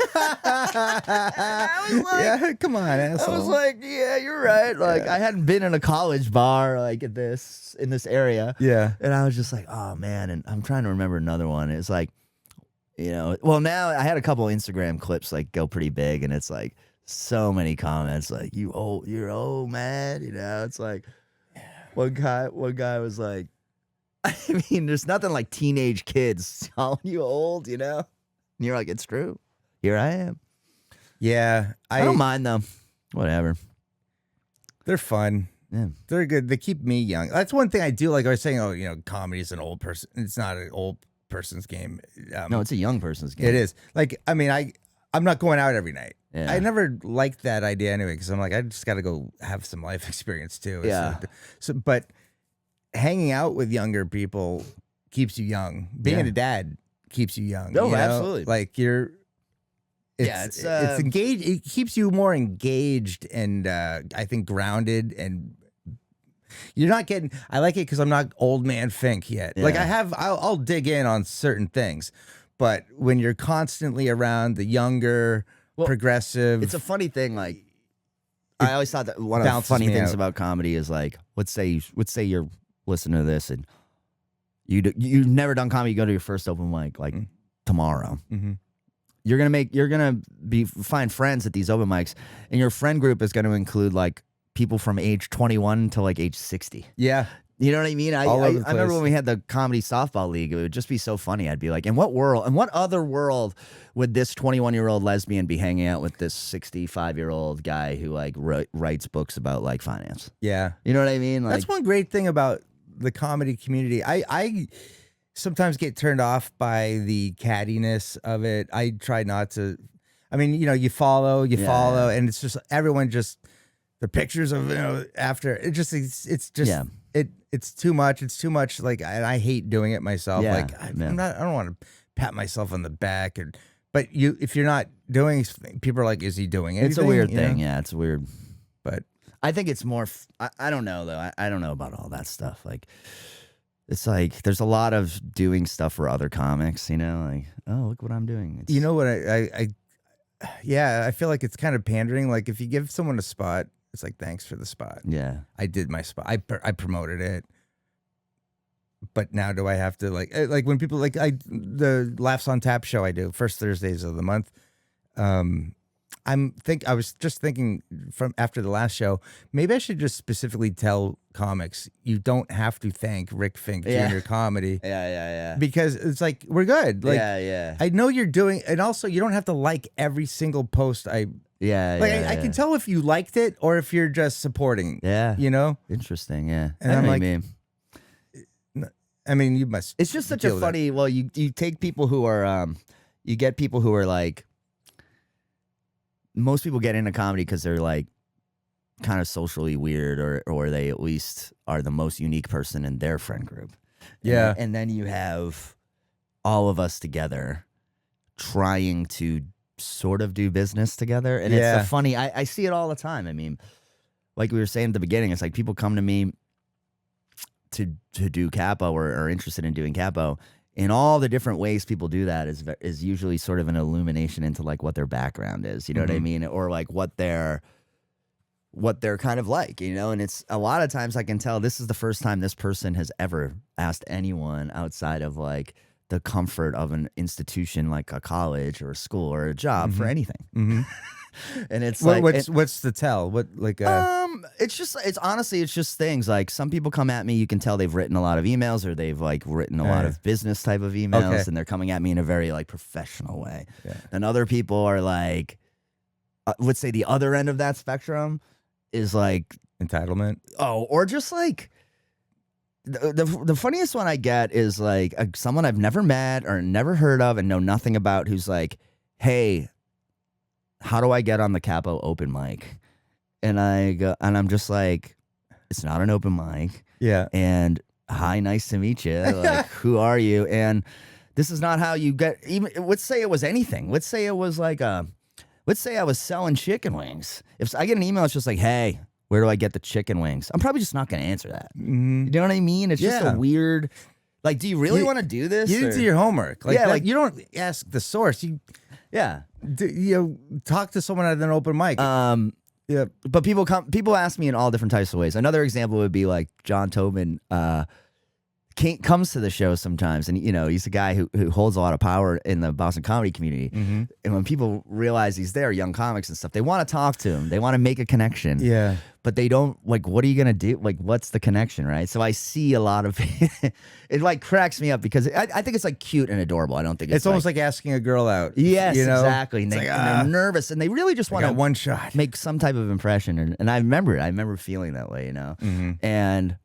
was like, yeah, come on, asshole. I was like, "Yeah, you're right." Like, I hadn't been in a college bar like in this area. Yeah. And I was just like, "Oh man!" And I'm trying to remember another one. It's like, well, now I had a couple Instagram clips like go pretty big, and it's like so many comments like, "You're old, man." It's like one guy was like, I mean, there's nothing like teenage kids calling you old, And you're like, it's true. Here I am. Yeah. I don't mind them. Whatever. They're fun. Yeah. They're good. They keep me young. That's one thing I do. Like I was saying, comedy is an old person. It's not an old person's game. No, it's a young person's game. It is. Like, I mean, I'm not going out every night. Yeah. I never liked that idea anyway, because I'm like, I just got to go have some life experience too. Yeah. But hanging out with younger people keeps you young. Being a dad keeps you young. No, absolutely. Like it's engaged. It keeps you more engaged and I think grounded, and you're not getting. I like it because I'm not old man Fink yet. Yeah. Like I'll dig in on certain things, but when you're constantly around the younger, progressive, it's a funny thing. Like, I always thought that one of the funny things about comedy is like, let's say you're listening to this and you've never done comedy. You go to your first open mic like tomorrow. Mm-hmm. You're gonna find friends at these open mics, and your friend group is going to include like people from age 21 to like age 60. Yeah. You know what I mean? I remember when we had the comedy softball league, it would just be so funny. I'd be like, in what other world would this 21-year-old lesbian be hanging out with this 65-year-old guy who like writes books about like finance? Yeah. You know what I mean? Like, that's one great thing about the comedy community. I sometimes get turned off by the cattiness of it. I try not to. I mean, you follow, and it's just everyone just the pictures of after it just it's just it's too much. It's too much. Like, and I hate doing it myself. Yeah, like I don't want to pat myself on the back, but if you're not doing, people are like, is he doing anything? It's a weird thing. Yeah, it's weird. But I think it's more. I don't know though. I don't know about all that stuff. Like, it's like there's a lot of doing stuff for other comics. Like, oh, look what I'm doing. You know what I feel like it's kind of pandering. Like, if you give someone a spot, it's like, thanks for the spot. Yeah, I did my spot. I promoted it. But now do I have to like when people the Laughs on Tap show I do first Thursdays of the month. I was just thinking from after the last show, maybe I should just specifically tell comics you don't have to thank Rick Fink Jr. Comedy. Yeah. Because it's like, we're good. Like, yeah. I know you're doing, and also you don't have to like every single post I can tell if you liked it or if you're just supporting. Yeah. Interesting. Yeah. And I'm like, I mean, you must. It's just such a funny. Well, you take people who are, you get people who are like. Most people get into comedy because they're like kind of socially weird, or they at least are the most unique person in their friend group. Yeah. And then you have all of us together trying to sort of do business together. And it's a funny, I see it all the time. I mean, like we were saying at the beginning, it's like people come to me to do capo or are interested in doing capo. In all the different ways people do that is usually sort of an illumination into like what their background is, you know what I mean? Or like what they're kind of like, and it's a lot of times I can tell this is the first time this person has ever asked anyone outside of like the comfort of an institution like a college or a school or a job for anything. Mm-hmm. And it's what's the tell? What like it's honestly just things like some people come at me, you can tell they've written a lot of emails or they've like written a lot of business type of emails and they're coming at me in a very like professional way. Yeah. And other people are like let's say the other end of that spectrum is like entitlement. Oh, or just like the funniest one I get is like someone I've never met or never heard of and know nothing about who's like, hey, how do I get on the Capo open mic? And I'm just like, it's not an open mic. Yeah. And hi, nice to meet you. Like, who are you? And this is not how you get, even, let's say it was anything. Let's say it was like let's say I was selling chicken wings. If I get an email, it's just like, hey, where do I get the chicken wings? I'm probably just not going to answer that. You know what I mean? It's just a weird, like, do you really want to do this? You didn't do your homework. Like, Yeah, like- you don't ask the source. You talk to someone at an open mic. Yeah. But people ask me in all different types of ways. Another example would be like John Tobin comes to the show sometimes, and he's a guy who holds a lot of power in the Boston comedy community. And when people realize he's there, young comics and stuff, they want to talk to him. They want to make a connection. Yeah. But they don't, like, what are you gonna do? Like, what's the connection, right? So I see a lot of it like cracks me up because I think it's like cute and adorable. I don't think It's almost like asking a girl out. Yes, you know? exactly. And, and they're nervous, and they really just want to one shot, make some type of impression. And I remember feeling that way, And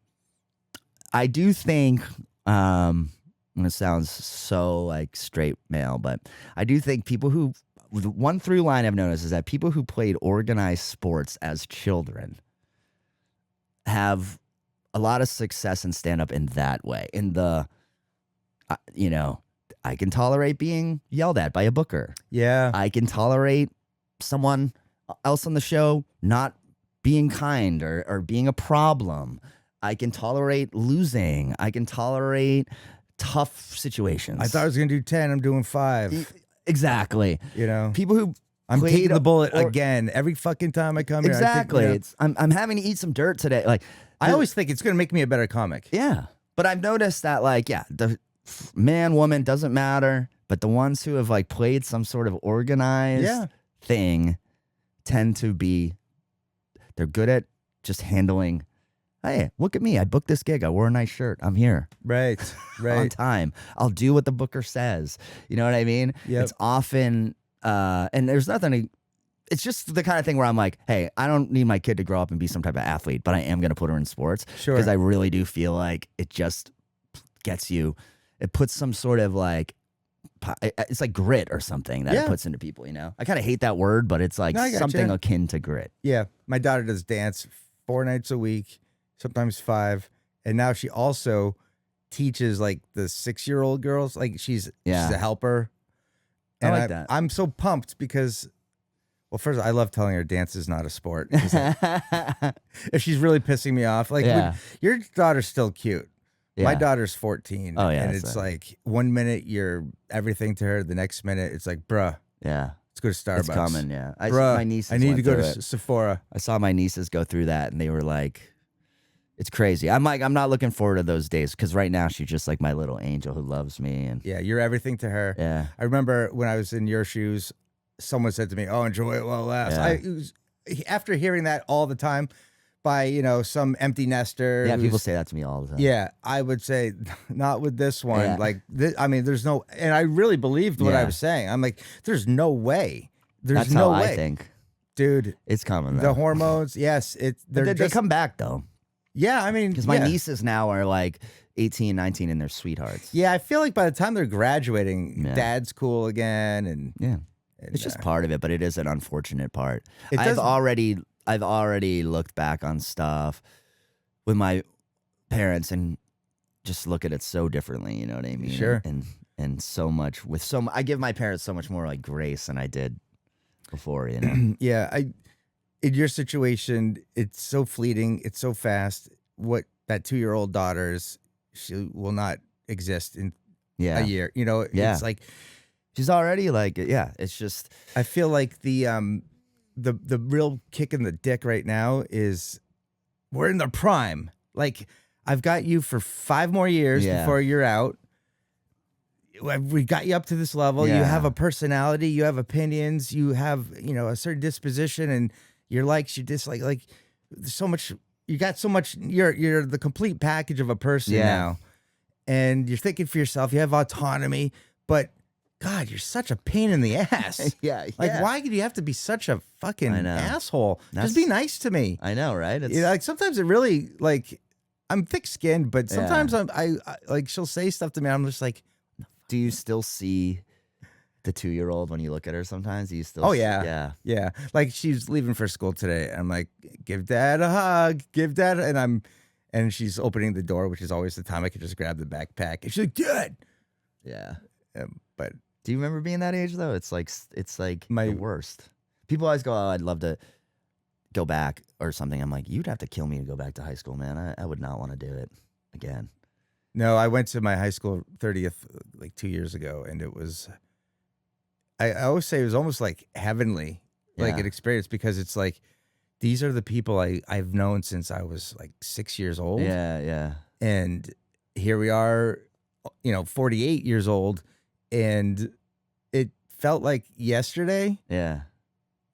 I do think, and it sounds so like straight male, but I do think people who, the one through line I've noticed is that people who played organized sports as children have a lot of success in stand-up in that way. In the, I can tolerate being yelled at by a booker. Yeah. I can tolerate someone else on the show not being kind or being a problem. I can tolerate losing. I can tolerate tough situations. I thought I was going to do 10. I'm doing 5. Exactly. People who I'm played taking the bullet again every fucking time I come exactly. here. I'm having to eat some dirt today. Like, I always think it's going to make me a better comic. Yeah. But I've noticed that, like, the man, woman doesn't matter. But the ones who have like played some sort of organized thing tend to be, they're good at just handling, hey, look at me. I booked this gig. I wore a nice shirt. I'm here. Right. On time. I'll do what the booker says. You know what I mean? Yep. It's often, and there's nothing, it's just the kind of thing where I'm like, hey, I don't need my kid to grow up and be some type of athlete, but I am going to put her in sports. Sure. Because I really do feel like it just gets you, it puts some sort of like, it's like grit or something that it puts into people, I kind of hate that word, but it's like something akin to grit. Yeah. My daughter does dance 4 nights a week, sometimes 5. And now she also teaches like the 6-year-old girls. Like she's a helper. And I like that. I'm so pumped because, well, first, I love telling her dance is not a sport. If she's really pissing me off, like your daughter's still cute. Yeah. My daughter's 14. Oh, yeah. And it's like 1 minute you're everything to her. The next minute it's like, bruh. Yeah. Let's go to Starbucks. It's coming, yeah. Bruh, my nieces I need to go to it. Sephora. I saw my nieces go through that, and they were like, it's crazy. I'm like, I'm not looking forward to those days because right now she's just like my little angel who loves me. And yeah, you're everything to her. Yeah. I remember when I was in your shoes, someone said to me, oh, enjoy it while it lasts. Yeah. After hearing that all the time by, some empty nester. Yeah, people say that to me all the time. Yeah, I would say, not with this one. Yeah. Like, there's no, and I really believed what I was saying. I'm like, there's no way. That's no how way. I think. Dude. It's coming, though. The hormones, yes. They come back, though. Yeah, I mean. Because my nieces now are like 18, 19, and they're sweethearts. Yeah, I feel like by the time they're graduating, dad's cool again. And yeah. It's just part of it, but it is an unfortunate part. It I've already looked back on stuff with my parents and just look at it so differently, you know what I mean? Sure. And so much I give my parents so much more like grace than I did before, Yeah, in your situation, it's so fleeting, it's so fast. What that 2-year-old daughter's, she will not exist in a year. It's like she's already like, it's just, I feel like the real kick in the dick right now is we're in the prime. Like, I've got you for 5 more years before you're out. We got you up to this level. You have a personality, you have opinions, you have, a certain disposition, and your likes, your dislike. Like, there's so much, you got so much, you're the complete package of a person now. And you're thinking for yourself, you have autonomy, but God, you're such a pain in the ass. Like, why do you have to be such a fucking asshole? Just be nice to me. I know, right? Like, sometimes it really, like, I'm thick-skinned, but sometimes I like she'll say stuff to me. I'm just like, do you still see the 2-year-old when you look at her sometimes? Do you still? Oh yeah. Like she's leaving for school today. I'm like, give Dad a hug, give Dad, and she's opening the door, which is always the time I could just grab the backpack. And she's like, Dad. Yeah. But do you remember being that age though? It's like the worst. People always go, "Oh, I'd love to go back or something." I'm like, you'd have to kill me to go back to high school, man. I would not want to do it again. No, I went to my high school 30th like 2 years ago, and it was. I always say it was almost like heavenly, like an experience, because it's like these are the people I've known since I was like 6 years old. Yeah. And here we are, 48 years old, and it felt like yesterday. Yeah.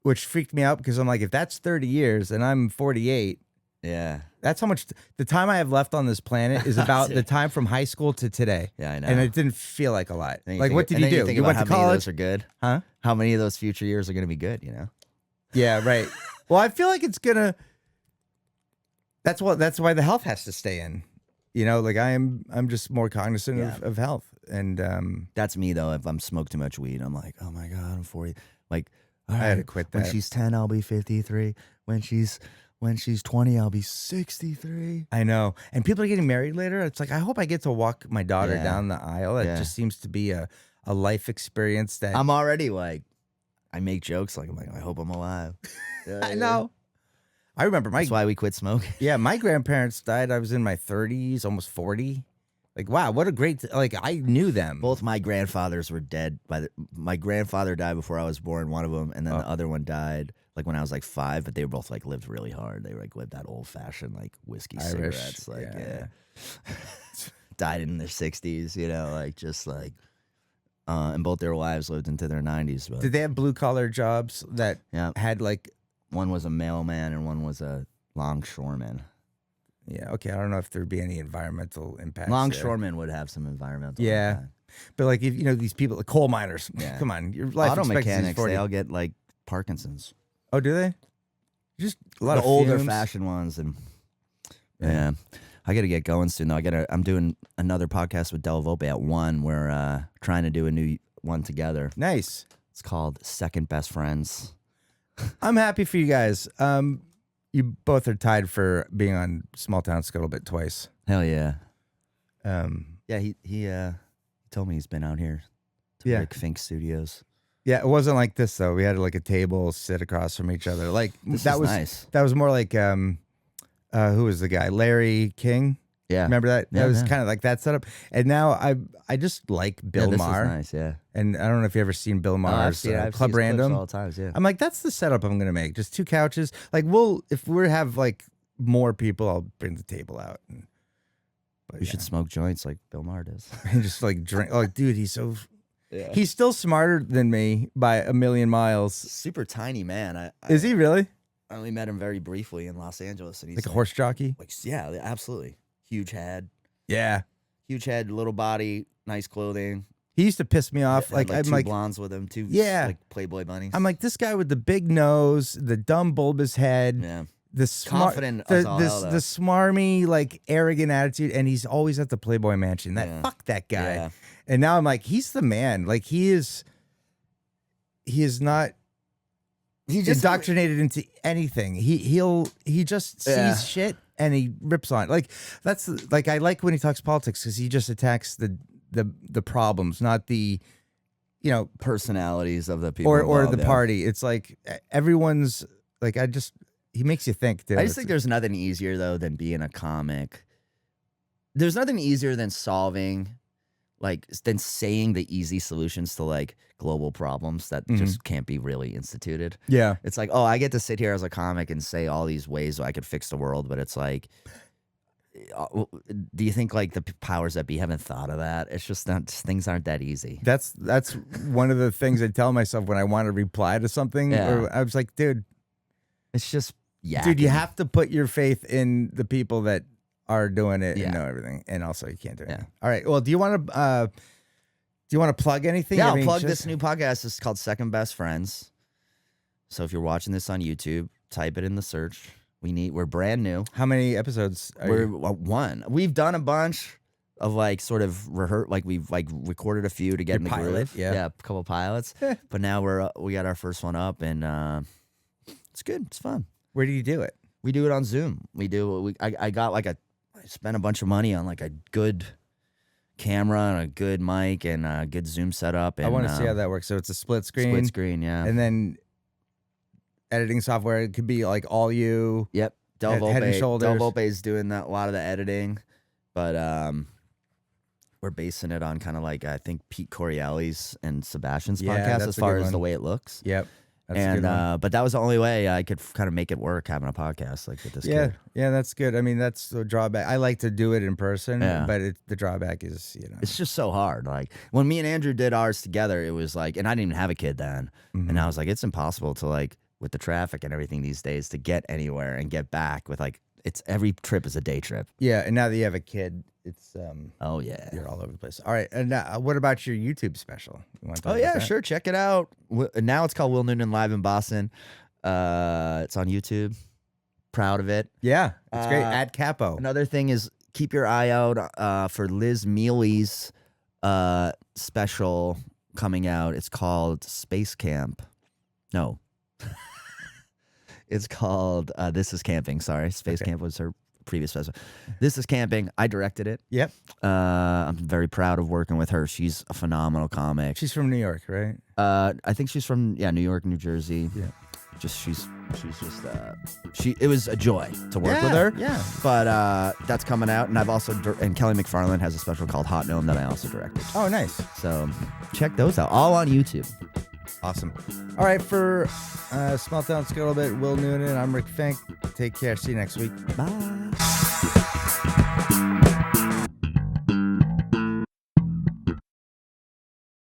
Which freaked me out because I'm like, if that's 30 years and I'm 48, yeah, that's how much the time I have left on this planet is about the time from high school to today. Yeah, I know. And it didn't feel like a lot. Like, what did you do? You went to college? How many of those are good? Huh? How many of those future years are going to be good, Yeah, right. Well, I feel like it's going to. That's why the health has to stay in. Like I'm just more cognizant of health. And that's me, though. If I'm smoke too much weed, I'm like, oh my God, I'm 40. Like, I had to quit that. When she's 10, I'll be 53. When she's 20, I'll be 63. I know. And people are getting married later. It's like, I hope I get to walk my daughter down the aisle. That just seems to be a life experience that I'm already like, I make jokes like, I'm like, I hope I'm alive. I know. I remember that's why we quit smoking. Yeah, my grandparents died. I was in my 30s, almost 40. Like, wow, what a great, I knew them. Both my grandfathers were dead. My grandfather died before I was born, one of them, and then the other one died like when I was like 5, but they were both like lived really hard. They like lived that old fashioned like whiskey Irish, cigarettes. Like, died in their 60s, and both their wives lived into their 90s. But did they have blue collar jobs that had like. One was a mailman and one was a longshoreman. Yeah, okay. I don't know if there'd be any environmental impact. Longshoremen would have some environmental impact. But like if these people, the coal miners, come on, your life auto expectancy mechanics, is 40. they all get like Parkinson's. Oh, do they? Just a lot the of older fumes. fashioned ones, and I got to get going soon though. I'm doing another podcast with Del Volpe at 1. We're trying to do a new one together. Nice. It's called Second Best Friends. I'm happy for you guys. You both are tied for being on Small Town Scuttlebutt twice. Hell yeah. He told me he's been out here to like Fink Studios. Yeah, it wasn't like this though. We had like a table sit across from each other. Like that was nice. That was more like who was the guy? Larry King. Yeah, remember that? That was kind of like that setup. And now I just like Bill Maher. Is nice, And I don't know if you ever seen Bill Maher's I've Club seen Random. all the times, yeah. I'm like, that's the setup I'm gonna make. Just 2 couches. Like if we have like more people, I'll bring the table out. But we should smoke joints like Bill Maher does. And just like drink. Like, dude, he's so. Yeah. He's still smarter than me by a million miles. Super tiny man. Is he really? I only met him very briefly in Los Angeles, and he's like a horse jockey. Like, yeah, absolutely. Huge head. Yeah. Huge head, little body, nice clothing. He used to piss me off. Like I'm two like blondes with him, two like Playboy bunnies. I'm like, this guy with the big nose, the dumb bulbous head, the confident the smarmy, like arrogant attitude, and he's always at the Playboy Mansion. Fuck that guy. Yeah. And now I'm like, he's the man. Like he is not indoctrinated into anything. He just sees shit and he rips on it. Like that's like I like when he talks politics because he just attacks the problems, not the personalities of the people or the party. It's like everyone's like he makes you think. Dude. I just think there's nothing easier though than being a comic. There's nothing easier than saying the easy solutions to like global problems that just can't be really instituted. Yeah. It's like, oh, I get to sit here as a comic and say all these ways I could fix the world, but it's like, do you think like the powers that be haven't thought of that? It's just not, things aren't that easy. That's one of the things I tell myself when I want to reply to something. Or I was like, dude, it's just dude, you have to put your faith in the people that are doing it and know everything, and also you can't do it. All right. Well, do you want to plug anything? Yeah, I'll plug this new podcast. It's called Second Best Friends. So if you're watching this on YouTube, type it in the search. We're brand new. How many episodes are We're you? one. We've done a bunch of like sort of we've like recorded a few to get Your in the pilot, groove. yeah. a couple pilots. But now we got our first one up, and it's good. It's fun. Where do you do it? We do it on Zoom. I got like I spent a bunch of money on like a good camera and a good mic and a good Zoom setup. And, I want to see how that works. So it's a split screen. Split screen, yeah. And then editing software, it could be like all you. Yep. Head and shoulders. Del Volpe is doing a lot of the editing, but we're basing it on kind of like I think Pete Corielli's and Sebastian's Yeah, podcast that's as a far good as one. the way it looks. Yep. That's a good one. But that was the only way I could kind of make it work having a podcast like with this Yeah, kid. yeah, that's good. I mean, that's the drawback. I like to do it in person, Yeah. but the drawback is, It's just so hard. Like when me and Andrew did ours together, it was like, and I didn't even have a kid then, and I was like, it's impossible to like with the traffic and everything these days to get anywhere and get back with like every trip is a day trip. yeah. And now that you have a kid, it's Oh yeah. you're all over the place. All right, and what about your YouTube special? You want to talk Oh about yeah, that? sure. Check it out. Now it's called Will Noonan Live in Boston. It's on YouTube. Proud of it. Yeah, it's great. At Capo. Another thing is keep your eye out for Liz Mealy's special coming out. It's called Space Camp. No. It's called This Is Camping. Sorry. Space Camp was her previous special. This Is Camping. I directed it. Yep. I'm very proud of working with her. She's a phenomenal comic. She's from New York, right? I think she's from New York, New Jersey. Yeah. It was a joy to work with her. Yeah. But that's coming out, and I've also and Kelly McFarland has a special called Hot Gnome that I also directed. Oh, nice. So check those out, all on YouTube. Awesome. All right, for Small Town Scuttlebutt, Will Noonan, I'm Rick Fink. Take care. See you next week. Bye.